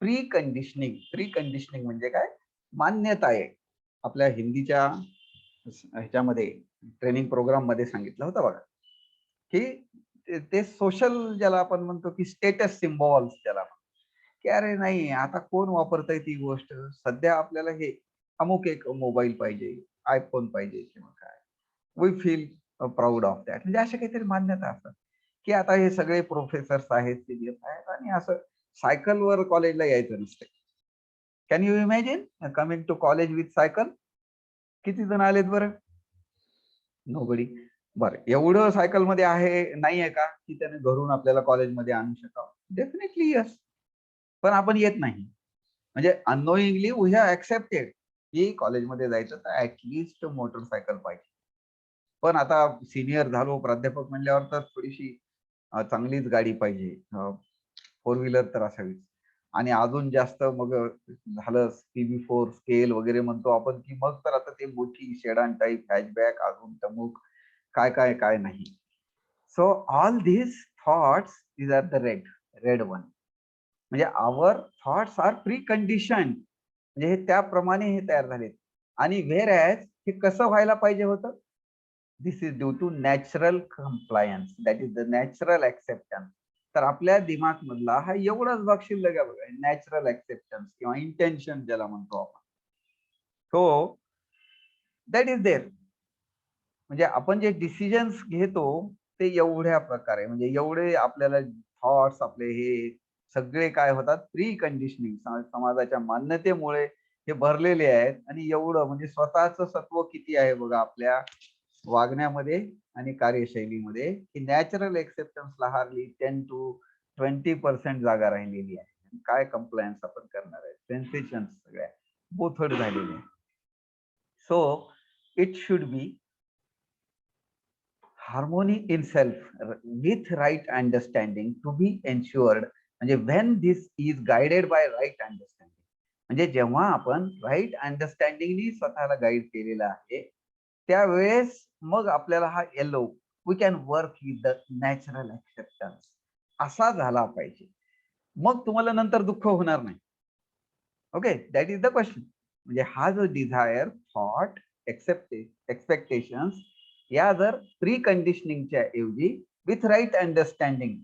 preconditioning. Preconditioning म्हणजे काय, मान्यता आहे. आपल्या हिंदीच्या ह्याच्यामध्ये ट्रेनिंग प्रोग्राम मध्ये सांगितलं होतं बघा की ते सोशल ज्याला आपण म्हणतो की स्टेटस सिम्बॉल्स ज्याला, की अरे नाही आता कोण वापरतय ती गोष्ट, सध्या आपल्याला हे अमुक एक मोबाईल पाहिजे, आयफोन पाहिजे किंवा काय, we feel proud of that. म्हणजे अशा काहीतरी मान्यता असतात की आता हे सगळे प्रोफेसर्स आहेत, सिनियर्स आहेत आणि असं सायकलवर कॉलेजला यायचं नसते. Can you imagine coming to college with cycle? किती जण आलेत बरं? नोबडी. बरं, एवढं सायकल मध्ये आहे नाहीये का की त्याने घरून आपल्याला कॉलेजमध्ये आणू शकावं? Definitely yes. पण आपण येत नाही. म्हणजे अननोइंगली वी हॅव ऍक्सेप्टेड की कॉलेजमध्ये जायचं तर ऍटलिस्ट मोटरसायकल पाहिजे. पण आता सिनियर झालो, प्राध्यापक म्हणल्यावर तर थोडीशी चांगलीच गाडी पाहिजे, 4 व्हीलर तर असावीच. आणि अजून जास्त मग झालं PV4 स्केल वगैरे म्हणतो आपण की मग तर आता ते मोठी सेडान टाईप, हॅचबॅक, अजून तमुक काय काय काय नाही. So all this thoughts is are the red one. म्हणजे our thoughts are precondition, म्हणजे हे त्याप्रमाणे हे तयार झालेत. आणि व्हेअर ॲज हे कसं व्हायला पाहिजे होतं, this is due to natural compliance, that is the natural acceptance. तर आपल्या दिमाग मधला हा एवढाच भाग शिल्लक आहे बघा, नॅचरल ऍक्सेप्टन्स किंवा इंटेन्शन ज्याला म्हणतो आपण. So that is there. म्हणजे आपण जे डिसिजन्स घेतो ते एवढ्या प्रकारे, म्हणजे एवढे आपल्याला थॉट्स आपले हे सगळे काय होतात, प्री कंडिशनिंग, समाजाच्या मान्यतेमुळे हे भरलेले आहेत. आणि एवढं म्हणजे स्वतःच सत्व किती आहे बघा आपल्या वागण्यामध्ये आणि कार्यशैलीमध्ये, की नॅचरल एक्सेप्टन्सला हार्डली 10 to 20% जागा राहिलेली आहे. काय कंप्लायन्स आपण करणार आहे, सेन्सेशन सगळ्या बोथट झालेले आहे. So it should B harmony in self with right understanding to be ensured. म्हणजे when this is guided by right understanding, म्हणजे जेव्हा आपण राईट अंडरस्टँडिंगनी स्वतःला गाईड केलेलं आहे त्यावेळेस मग आपल्याला हा yellow we can work with the natural acceptance असा झाला पाहिजे. मग तुम्हाला नंतर दुःख होणार नाही. Okay, that is the question. म्हणजे हा जो डिझायर, थॉट, एक्सपेक्टेशन्स या जर प्री कंडिशनिंगच्या ऐवजी with right understanding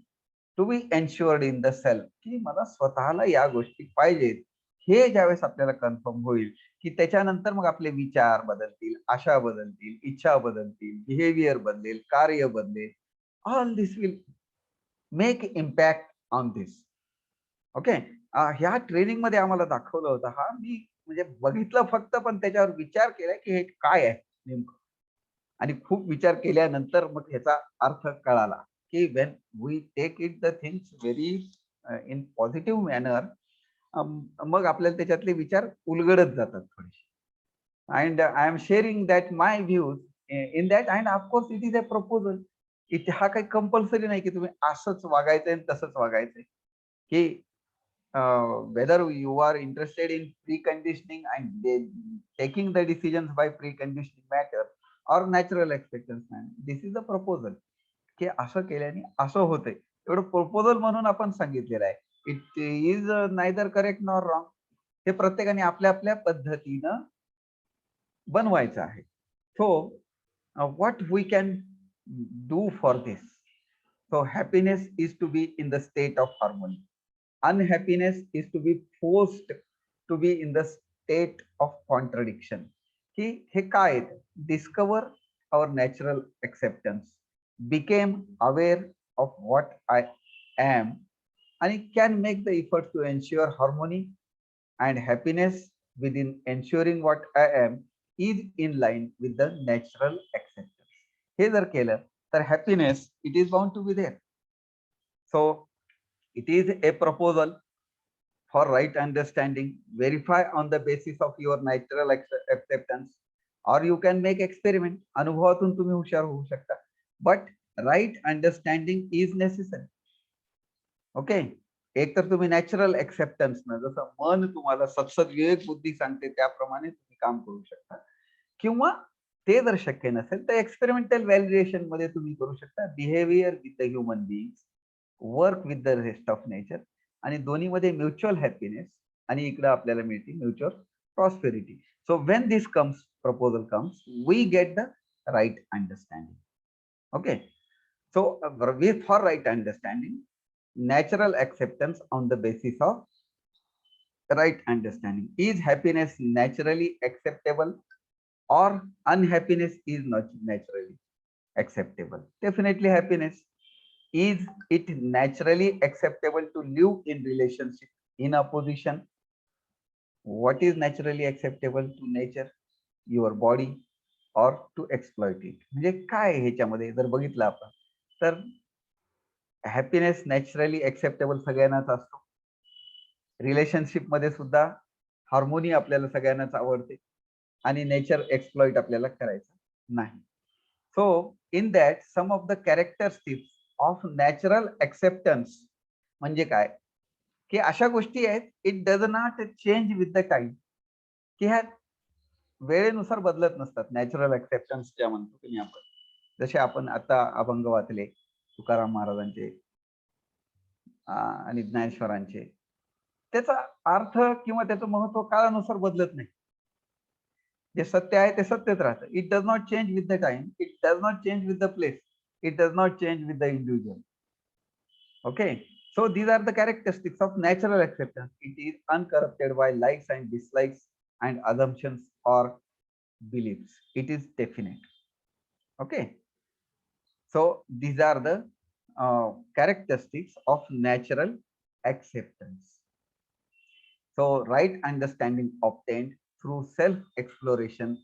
to be ensured in the self, की मला स्वतःला या गोष्टी पाहिजेत, हे ज्यावेळेस आपल्याला कन्फर्म होईल, की त्याच्यानंतर मग आपले विचार बदलतील, आशा बदलतील, इच्छा बदलतील, बिहेवियर बदलेल, कार्य बदलेल. All this will make impact on this. Okay. ह्या ट्रेनिंग मध्ये आम्हाला दाखवलं होतं. हा मी म्हणजे बघितलं फक्त, पण त्याच्यावर विचार केला की हे काय आहे नेमकं. आणि खूप विचार केल्यानंतर मग ह्याचा अर्थ कळाला, की when we take it the things very in positive manner, मग आपल्याला त्याच्यातले विचार उलगडत जातात थोडेसे. And I am sharing that my views in that, and of course it is a proposal. इथे हा काही कंपल्सरी नाही की तुम्ही असंच वागायचंय आणि तसंच वागायचंय, की whether you are interested in preconditioning and taking the decisions by preconditioning matter or natural expectance man, this is a proposal, की असं केल्याने असं होतंय. एवढं प्रपोजल म्हणून आपण सांगितलेलं आहे. It is neither correct nor wrong. हे प्रत्येकाने आपल्या आपल्या पद्धतीनं बनवायचं आहे. सो what we can do for this? So happiness is to be in the state of harmony. Unhappiness is to be forced to be in the state of contradiction. की हे काय? Discover our natural acceptance, became aware of what I am, and it can make the effort to ensure harmony and happiness within ensuring what I am is in line with the natural acceptance. हे जर केलं तर happiness, it is bound to be there. So it is a proposal for right understanding. Verify on the basis of your natural acceptance, or you can make experiment. अनुभवातून तुम्ही हुशार होऊ शकता. But right understanding is necessary. Okay. एक तर तुम्ही natural acceptance न, जसं मन तुम्हाला सत्सद विवेक बुद्धी सांगते त्याप्रमाणे तुम्ही काम करू शकता. किंवा ते जर शक्य नसेल तर एक्सपेरिमेंटल व्हॅलिडेशन मध्ये तुम्ही करू शकता. Behaviour with the human beings, work with the rest of nature, आणि दोन्हीमध्ये म्युच्युअल हॅपीनेस, आणि इकडे आपल्याला मिळते mutual prosperity. So when this comes, proposal comes, we get the right understanding. Okay. So with for right understanding, natural acceptance on the basis of right understanding. Is happiness naturally acceptable, or unhappiness is not naturally acceptable? Definitely happiness. Is it naturally acceptable to live in relationship in opposition? What is naturally acceptable to nature, your body, or to exploit it? म्हणजे काय ह्याच्यामध्ये जर बघितलं आपण तर happiness naturally acceptable सगळ्यांनाच असतो. Relationship मध्ये सुद्धा हार्मोनी आपल्याला सगळ्यांनाच आवडते, आणि नेचर एक्सप्लॉइट आपल्याला करायचं नाही. So in that some of the characteristics of natural acceptance म्हणजे काय, की अशा गोष्टी आहेत, it does not change with the time, की ह्या वेळेनुसार बदलत नसतात. नॅचरल एक्सेप्टन्स ज्या म्हणतो की आपण, जसे आपण आता अभंग वाचले तुकाराम महाराजांचे आणि ज्ञानेश्वरांचे, त्याचा अर्थ किंवा त्याचं महत्व काळानुसार बदलत नाही. जे सत्य आहे ते सत्यच राहतं. It does not change with the time, it does not change with the place, it does not change with the individual. Okay. So these are the characteristics of natural acceptance. It is uncorrupted by likes and dislikes and assumptions or beliefs. It is definite. Okay. So these are the characteristics of natural acceptance. So right understanding obtained through self-exploration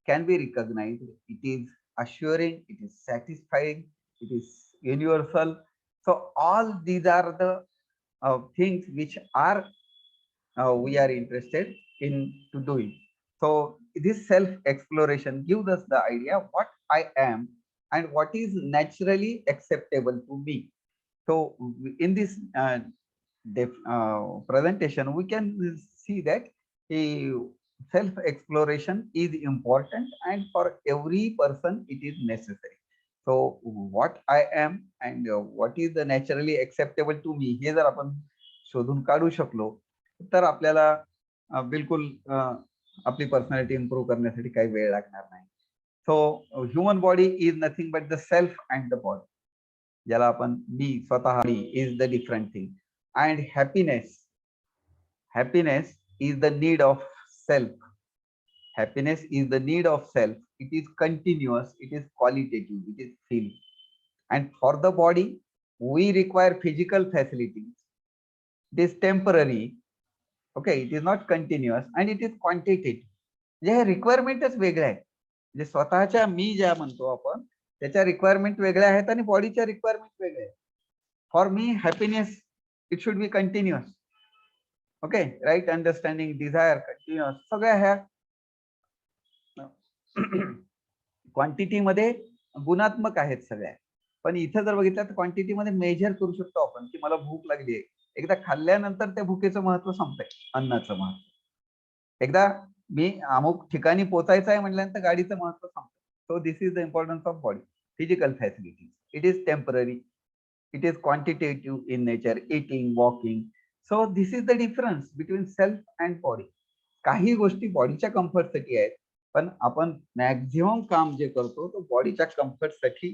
can be recognized. It is assuring, it is satisfying, it is universal. So all these are the things which are we are interested in to doing. So this self-exploration gives us the idea what I am and what is naturally acceptable to me. So in this presentation, we can see that self-exploration is important, and for every person it is necessary. So what I am and what is the naturally acceptable to me, हे जर आपण शोधून काढू शकलो तर आपल्याला बिलकुल आपली personality improve करण्यासाठी काही वेळ लागणार नाही. सो human body is nothing but the self and the body. ज्याला आपण मी स्वतः is the different thing. And happiness is the need of self. Happiness is the need of self. It is continuous, it is qualitative, it is feeling. And for the body, we require physical facilities. It is temporary, okay, it is not continuous, and it is quantitative. जे रिक्वायरमेंटच वेगळ्या आहेत. जे स्वतःच्या मी ज्या म्हणतो आपण त्याच्या requirement वेगळ्या आहेत आणि बॉडीच्या रिक्वायरमेंट वेगळ्या आहेत. For me happiness it should be continuous. Okay, right understanding, desire continuous, सगळ्या ह्या क्वांटिटी मध्ये गुणात्मक आहेत सगळ्या. पण इथे जर बघितलं तर क्वांटिटी मध्ये मेजर करू शकतो आपण की मला भूक लागली आहे. एकदा खाल्ल्यानंतर त्या भुकेचं महत्व संपतंय, अन्नाचं महत्व. एकदा मी अमुक ठिकाणी पोचायचं आहे म्हटल्यानंतर गाडीचं महत्व संपतं. सो this is the importance of body. Physical facilities, it is temporary, it is quantitative in nature, eating, walking. So this is the difference between self and body. काही गोष्टी बॉडीच्या कम्फर्टसाठी आहेत, पण आपण मॅक्झिमम काम जे करतो तो बॉडीच्या कम्फर्टसाठी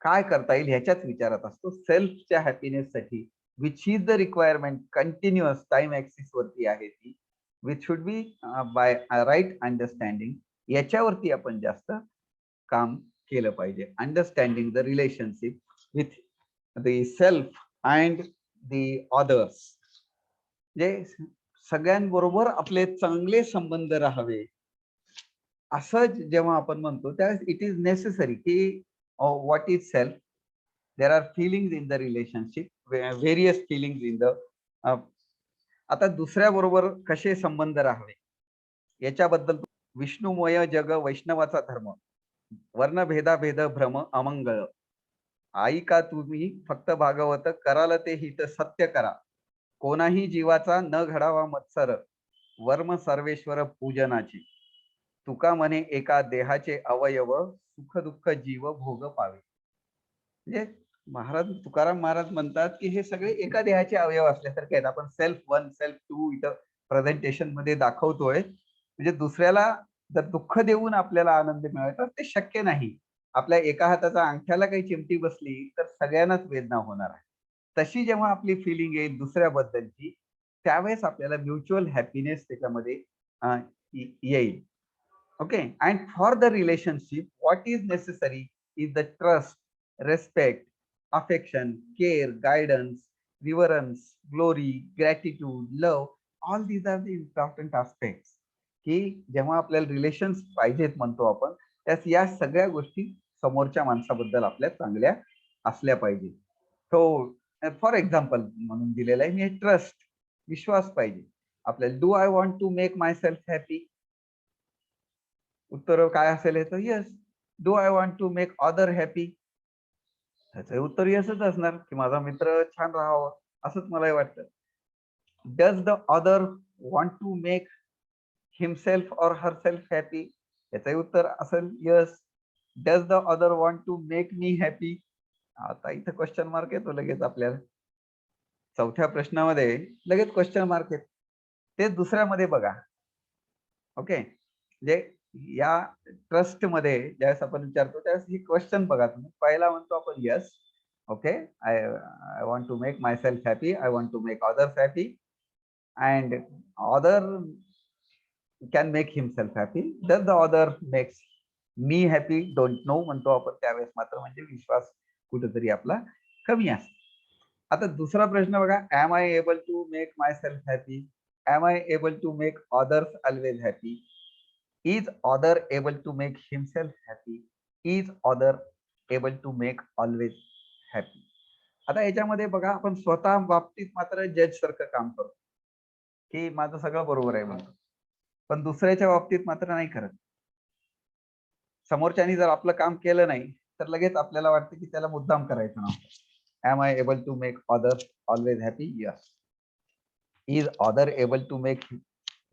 काय करता येईल ह्याच्याच विचारात असतो. सेल्फच्या हॅपीनेससाठी which is the requirement continuous time axis वरती आहे ती, which should be by right understanding. याच्यावरती आपण जास्त काम केलं पाहिजे. Understanding the relationship with the self and the others. जे सगळ्यांबरोबर आपले चांगले संबंध राहावे असं जेव्हा आपण म्हणतो त्यावेळेस इट इज नेसेसरी की what is self. There are feelings in the relationship, various feelings in the. आता दुसऱ्या बरोबर कसे संबंध राहावे याच्याबद्दल विष्णुमय जग वैष्णवाचा धर्म, वर्णभेदा भेद भ्रम अमंगळ, आई का तुम्ही फक्त भागवत, कराल ते हित सत्य करा, कोणाही जीवाचा न घडावा मत्सर, वर्म सर्वेश्वर पूजनाची, तुका म्हणे एका देहाचे अवयव, सुख दुःख जीव भोग पावे. म्हणजे महाराज तुकाराम महाराज म्हणतात की हे सगळे एका देहाचे अवयव असल्यासारखे आहेत. आपण सेल्फ वन सेल्फ टू इथं प्रेझेंटेशन मध्ये दाखवतोय. म्हणजे दुसऱ्याला जर दुःख देऊन आपल्याला आनंद मिळवायचा ते शक्य नाही. आपल्या एका हाताचा अंगठ्याला काही चिमटी बसली तर सगळ्यांनाच वेदना होणार आहे. तशी जेव्हा आपली फिलिंग येईल दुसऱ्याबद्दलची त्यावेळेस आपल्याला म्युच्युअल हॅपीनेस त्याच्यामध्ये येईल. Okay, and for the relationship what is necessary is the trust, respect, affection, care, guidance, reverence, glory, gratitude, love. All these are the important aspects. की जेव्हा आपल्याला रिलेशन्स पाहिजेत म्हणतो आपण त्यास या सगळ्या गोष्टी समोरच्या माणसाबद्दल आपल्या चांगल्या असल्या पाहिजे. तो फॉर एक्झाम्पल म्हणून दिलेला आहे मी, ट्रस्ट, विश्वास पाहिजे आपल्याला. Do I want to make my self happy? उत्तर काय असेल याचं? Yes. Do I want to make other happy? त्याचं उत्तर येसच असणार की माझा मित्र छान राहावा असंच मलाही वाटतं. Does the other want to make himself or herself happy? याचंही उत्तर असेल yes. Does the other want to make me happy? आता इथं क्वेश्चन मार्क येतो लगेच आपल्याला. चौथ्या प्रश्नामध्ये लगेच क्वेश्चन मार्क येतो. ते दुसऱ्यामध्ये बघा. ओके, म्हणजे या ट्रस्ट मध्ये ज्यावेळेस आपण विचारतो त्यावेळेस ही क्वेश्चन बघा तुम्ही. पहिला म्हणतो आपण yes, okay, I want to make my self happy, I want to make others happy, and other can make himself happy. Does the other makes me happy? Don't know म्हणतो आपण त्यावेळेस मात्र, म्हणजे विश्वास कुठेतरी आपला कमी असतो. आता दुसरा प्रश्न बघा, am I able to make my self happy? Am I able to make others always happy? Is other able to make himself happy? Is other able to make always happy? आता याच्यामध्ये बघा आपण स्वतः बाबतीत मात्र जज सारखं काम करतो की माझं सगळं बरोबर आहे म्हणतो, पण दुसऱ्याच्या बाबतीत मात्र नाही करत. समोरच्यानी जर आपलं काम केलं नाही तर लगेच आपल्याला वाटतं की त्याला मुद्दाम करायचं नव्हतं. Am I able to make others always happy? Yes. Is other able to make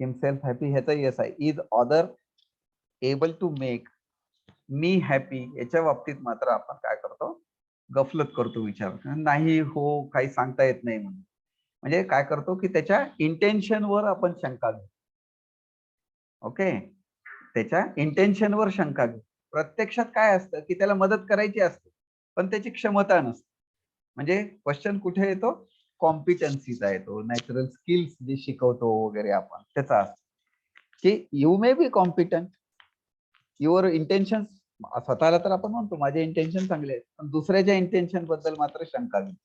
himself happy? ह्याचा यस आहे. Is other able to make me happy? याच्या बाबतीत मात्र आपण काय करतो, गफलत करतो, विचार नाही हो काही सांगता येत नाही म्हणून. म्हणजे काय करतो की त्याच्या इंटेन्शनवर आपण शंका घेऊ. ओके, त्याच्या इंटेन्शनवर शंका घेऊ. प्रत्यक्षात काय असतं की त्याला मदत करायची असते पण त्याची क्षमता नसते. म्हणजे क्वेश्चन कुठे येतो, कॉम्पिटन्सीचा येतो, नॅचरल स्किल्स जे शिकवतो वगैरे आपण त्याचा असतो की you may be competent, your intention, स्वतःला तर आपण म्हणतो माझे इंटेन्शन चांगले आहेत, पण दुसऱ्याच्या इंटेन्शन बद्दल मात्र शंका घेतो.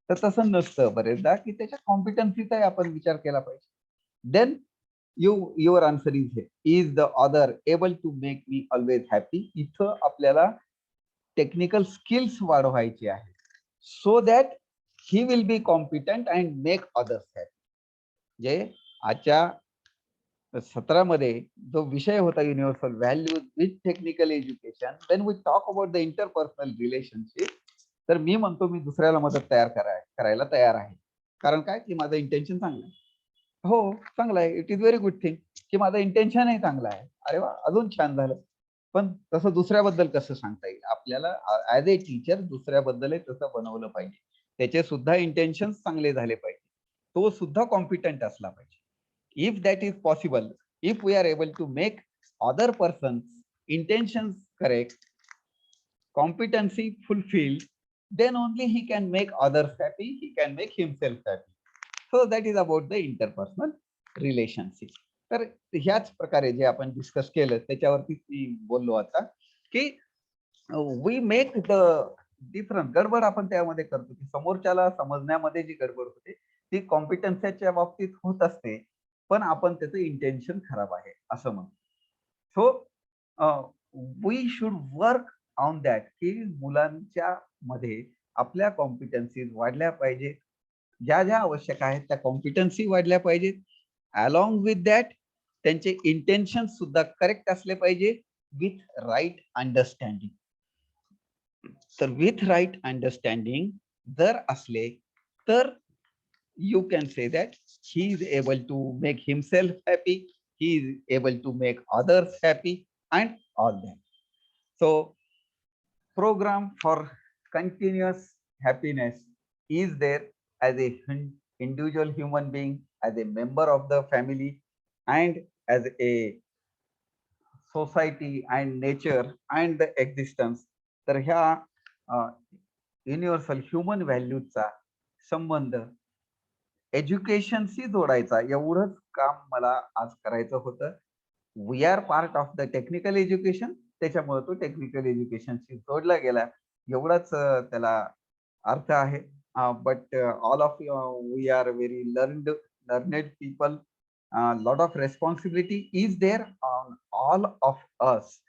तर तसं नसतं बरेचदा, की त्याच्या कॉम्पिटन्सीचाही आपण विचार केला पाहिजे. Then your answer is the other able to make me always happy. इथं आपल्याला टेक्निकल स्किल्स वाढवायचे आहे, so that he will be competent and make others happy. जे आजच्या सत्रामध्ये जो विषय होता universal values with technical education, when we talk about the interpersonal relationship, तर मी म्हणतो मी दुसऱ्याला मदत करायला तयार आहे. कारण काय, की माझं इंटेन्शन चांगलं आहे. हो चांगलं आहे, it is very good thing की माझं इंटेन्शनही चांगलं आहे. अरे वा, अजून छान झालं. पण तसं दुसऱ्याबद्दल कसं सांगता येईल आपल्याला? ऍज ए टीचर दुसऱ्याबद्दल तसं बनवलं पाहिजे, त्याचे सुद्धा इंटेन्शन चांगले झाले पाहिजे, तो सुद्धा कॉम्पिटंट असला पाहिजे. If that is possible, if we are able to make other person's intentions correct, competency fulfilled, then only he can make others happy, he can make himself happy. So that is about the interpersonal relationship. तर ह्याच प्रकारे जे आपण discuss केलं त्याच्यावरती मी बोललो आता की we make the difference. गडबड आपण त्यामध्ये करतो की समोरच्याला समजण्यामध्ये जी गडबड होते ती कॉम्पिटन्सीच्या बाबतीत होत असते, पण आपण त्याचं इंटेन्शन खराब आहे असं म्हणतो. So we should work on that की मुलांच्या मध्ये आपल्या कॉम्पिटन्सीज वाढल्या पाहिजेत, ज्या ज्या आवश्यक आहेत त्या कॉम्पिटन्सी वाढल्या पाहिजेत. अलॉंग विथ दॅट त्यांचे इंटेन्शन सुद्धा करेक्ट असले पाहिजे विथ राईट अंडरस्टँडिंग. तर विथ राईट अंडरस्टँडिंग जर असले तर you can say that he is able to make himself happy, he is able to make others happy, and all that. So program for continuous happiness is there as a individual human being, as a member of the family, and as a society and nature and the existence. तर ह्या universal human व्हॅल्यूचा संबंध एज्युकेशनशी जोडायचा, एवढंच काम मला आज करायचं होतं. We are part of the technical education, त्याच्यामुळे तो टेक्निकल एज्युकेशनशी जोडला गेला, एवढाच त्याला अर्थ आहे. But all of we are very learned people. Lot of responsibility is there on all of us,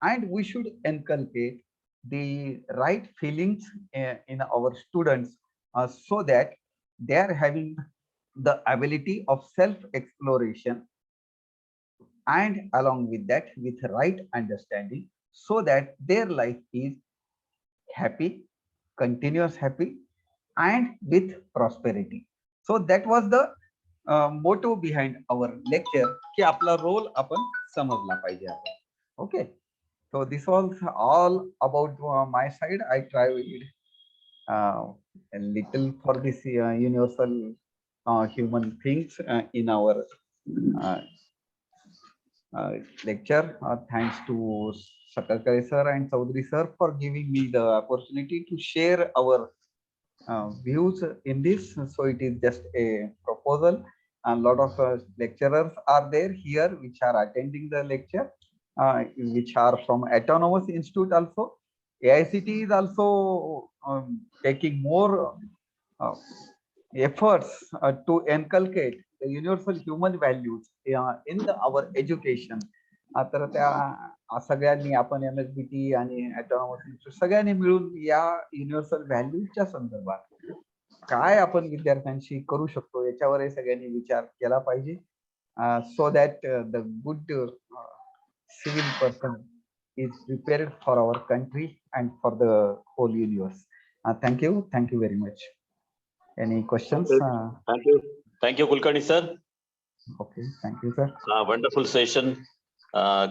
and we should inculcate the right feelings in our students, so that they are having the ability of self exploration, and along with that with right understanding, so that their life is happy, continuous happy, and with prosperity. So that was the motto behind our lecture की आपला role आपण समजला पाहिजे आपण. Okay, so this was all about my side. I tried a little for this universal human things in our lecture. Thanks to Sakalkare sir and Chaudhary sir for giving me the opportunity to share our views in this. So it is just a proposal. A lot of lecturers are there here which are attending the lecture, which are from Autonomous Institute also. AICT is also taking more efforts to inculcate the universal human values in our education. तर त्या सगळ्यांनी आपण MSBT आणि Autonomous Institute सगळ्यांनी मिळून या universal व्हॅल्यूजच्या संदर्भात काय आपण विद्यार्थ्यांशी करू शकतो याच्यावरही सगळ्यांनी विचार केला पाहिजे, so that the good civil person is prepared for our country and for the whole universe. Thank you very much. Any questions? Thank you, Kulkarni sir. Okay, thank you sir. Wonderful session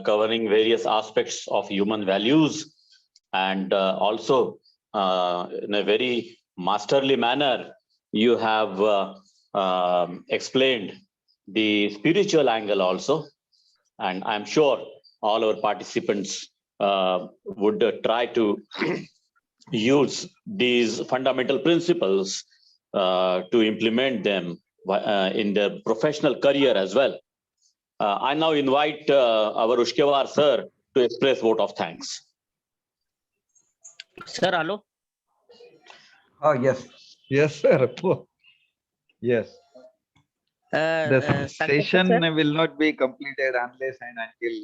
covering various aspects of human values, and also in a very masterly manner you have explained the spiritual angle also, and I'm sure all our participants would try to use these fundamental principles to implement them in their professional career as well. I now invite our Ushkewar sir to express vote of thanks. Sir, hello. Oh, yes. Yes, sir. Yes. The Saket session sir. will not be completed unless and until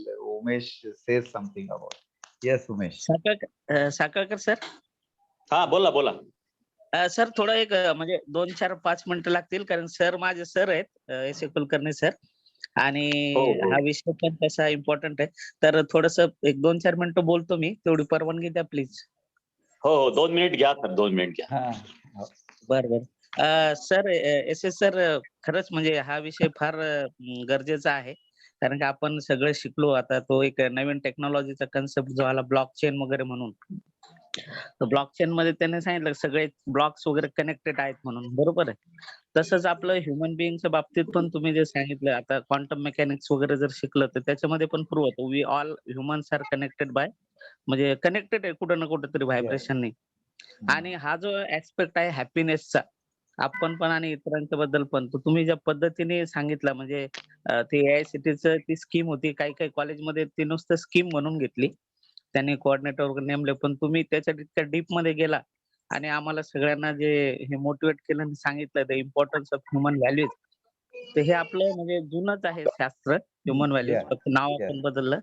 Umesh says something about it. Yes, Umesh. Sakhalkar sir. हा बोला बोला. Sir थोडं एक म्हणजे 2-4-5 मिनिटं लागतील कारण sir माझे सर आहेत एस ए कुलकर्णी सर आणि हो, हो. हा विषय पण तसा इम्पॉर्टंट आहे तर थोडस एक 2-4 मिनिटं बोलतो मी तेवढी परवानगी द्या प्लीज. हो हो 2 मिनिट घ्या सर 2 मिनिट घ्या. बरं. सर एस एस सर खरंच म्हणजे हा विषय फार गरजेचा आहे कारण की आपण सगळं शिकलो आता तो एक नवीन टेक्नॉलॉजीचा कन्सेप्ट जो आला ब्लॉकचेन वगैरे म्हणून. तर ब्लॉकचेन मध्ये त्यांनी सांगितलं सगळे ब्लॉक्स वगैरे कनेक्टेड आहेत म्हणून बरोबर आहे. तसंच आपलं ह्युमन बिईंगच्या बाबतीत पण तुम्ही जे सांगितलं आता क्वांटम मेकॅनिक्स वगैरे जर शिकलं तर त्याच्यामध्ये पण प्रूव्ह होतं we all humans are connected by म्हणजे कनेक्टेड आहे कुठं ना कुठं तरी व्हायब्रेशननी. आणि हा जो ऍस्पेक्ट आहे हॅपीनेसचा आपण पण आणि इतरांच्या बद्दल पण तर तुम्ही ज्या पद्धतीने सांगितलं म्हणजे ते AICTC ती स्कीम होती काही काही कॉलेजमध्ये ती नुसतं स्कीम म्हणून घेतली त्यांनी कोऑर्डिनेटर वगैरे नेमले पण तुम्ही त्याच्यात इतक्या डीप मध्ये गेला आणि आम्हाला सगळ्यांना जे हे मोटिवेट केलं आणि सांगितलं the importance of human values तर हे आपलं म्हणजे जुनच आहे शास्त्र ह्युमन व्हॅल्यूज फक्त नाव आपण बदललं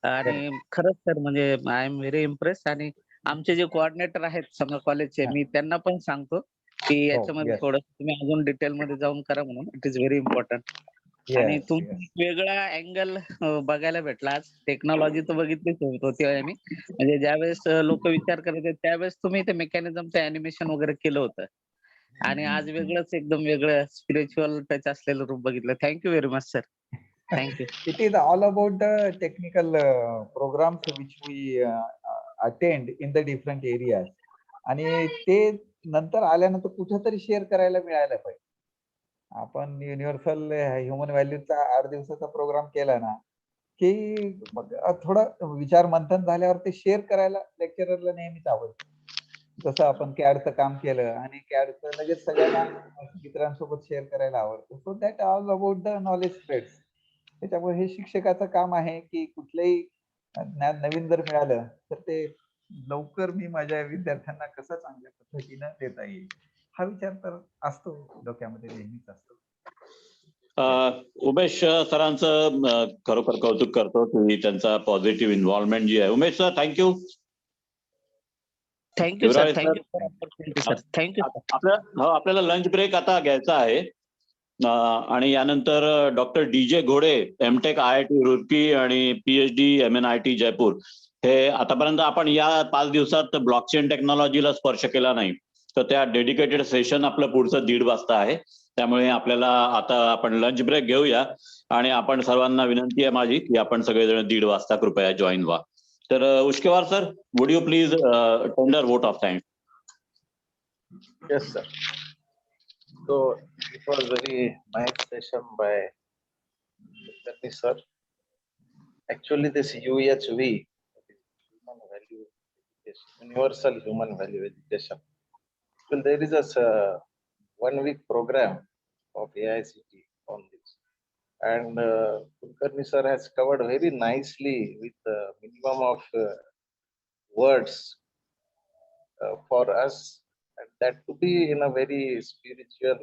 आणि खरंच सर म्हणजे आय एम व्हेरी इम्प्रेस आणि आमचे जे कोऑर्डिनेटर आहेत समजा कॉलेजचे मी त्यांना पण सांगतो की याच्यामध्ये थोडं तुम्ही अजून डिटेल मध्ये जाऊन करा म्हणून इट इज व्हेरी इम्पॉर्टंट. आणि तुम्ही वेगळा अँगल बघायला भेटला आज टेक्नॉलॉजी तर बघितलीच होती आम्ही म्हणजे ज्यावेळेस लोक विचार करायचे त्यावेळेस तुम्ही ते मेकॅनिझमचं अॅनिमेशन वगैरे केलं होतं आणि आज वेगळंच एकदम वेगळं स्पिरिच्युअल टच असलेलं रूप बघितलं. Thank you very much sir. Thank you. It is all about the technical programs which we attend in the different areas. आणि ते नंतर आल्यानंतर कुठेतरी शेअर करायला मिळायला पाहिजे. आपण युनिव्हर्सल ह्युमन व्हॅल्यूचा 8 दिवसाचा प्रोग्राम केला ना की मग थोडं विचार मंथन झाल्यावर ते शेअर करायला लेक्चररला नेहमीच आवडतं. जसं आपण कॅडचं काम केलं आणि कॅडचं लगेच सगळ्यांना मित्रांसोबत शेअर करायला आवडतं. So that all about the knowledge spreads. त्याच्यामुळे हे शिक्षकाचं काम आहे की कुठलंही ज्ञान नवीन जर मिळालं तर ते लवकर मी माझ्या विद्यार्थ्यांना कसं चांगल्या पद्धतीनं देता येईल हा विचार तर असतो डोक्यामध्ये नेहमीच असतो. उमेश सरांचं खरोखर कौतुक करतो की त्यांचा पॉझिटिव्ह इन्व्हॉल्वमेंट जी आहे. Umesh sir thank you. Thank you sir. Thank you sir. Thank you. आपल्याला लंच ब्रेक आता घ्यायचा आहे आणि यानंतर डॉक्टर DJ घोडे एमटेक IIT रुड़की आणि PhD MNIT जयपूर हे आतापर्यंत आपण या 5 दिवसात ब्लॉकचेन टेक्नॉलॉजीला स्पर्श केला नाही तर त्या डेडिकेटेड सेशन आपलं पुढचं 1:30 वाजता आहे. त्यामुळे आपल्याला आता आपण लंच ब्रेक घेऊया आणि आपण सर्वांना विनंती आहे माझी की आपण सगळेजण 1:30 वाजता कृपया जॉईन व्हा. तर Ushkewar sir would you please tender vote of thanks. Yes, sir. So it was very nice session by Kulkarni sir. Actually, this UHV, human value education, universal human value education. Well, there is a 1-week program of AICT on this, and Kulkarni sir has covered very nicely with the minimum of words for us, and that to be in a very spiritual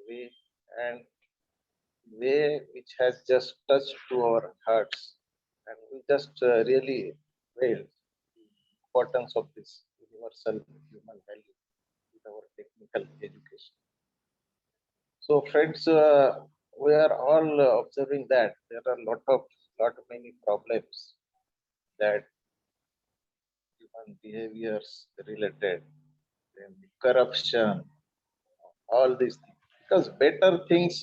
way and way which has just touched to our hearts, and we just really felt the importance of this universal human value with our technical education. So friends, we are all observing that there are lot many problems that human behaviors related, then the corruption, all these things. Because better things,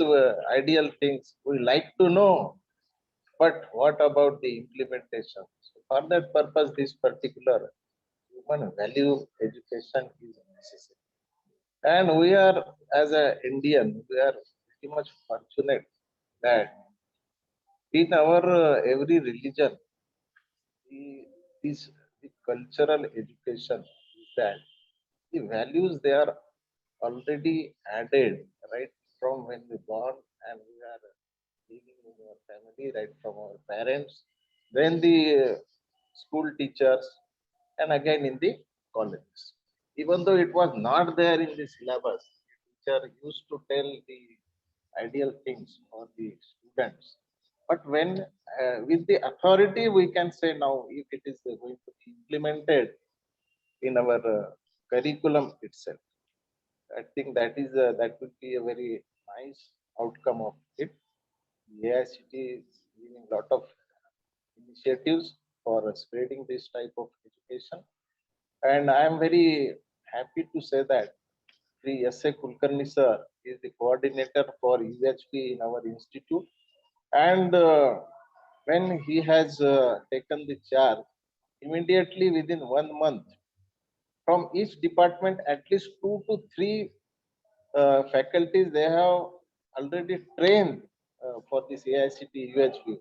ideal things, we like to know, but what about the implementation? So for that purpose, this particular human value education is necessary. And we are, as an Indian, we are pretty much fortunate that in our every religion, the cultural education is that the values they are already added right from when we born and we are living in our family, right from our parents, then the school teachers, and again in the colleges. Even though it was not there in the syllabus, the teacher used to tell the ideal things for the students. But when with the authority, we can say now if it is going to be implemented in our curriculum itself, I think that would be a very nice outcome of it. The AICT is giving a lot of initiatives for spreading this type of education, and I am very happy to say that Sri S.A. Kulkarni sir is the coordinator for UHP in our institute, and when he has taken the charge, immediately within 1 month, from each department, at least 2 to 3 faculties they have already trained for this AICT UHP.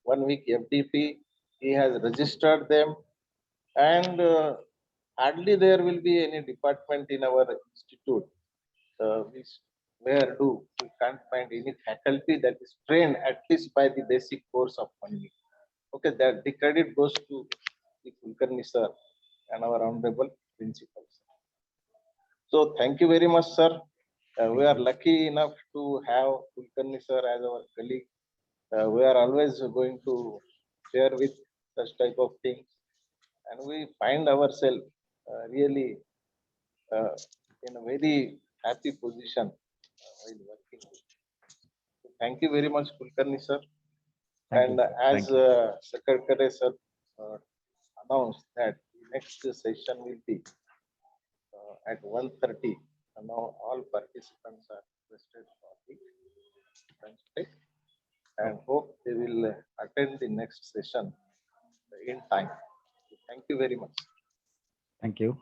1 week FDP, he has registered them, and hardly there will be any department in our institute which where we can't find any faculty that is trained at least by the basic course of 1 week. Okay, that the credit goes to the Kulkarni sir and our honorable principals. So thank you very much, sir. We are lucky enough to have Kulkarni sir as our colleague. We are always going to share with such type of things, and we find ourselves really in a very happy position while working. So thank you very much, Kulkarni sir. Thank And you, sir. as Thank you. Secretary sir announced that the next session will be at 1:30. And now all participants are requested for the lunch break, and hope they will attend the next session in time. Thank you very much. Thank you.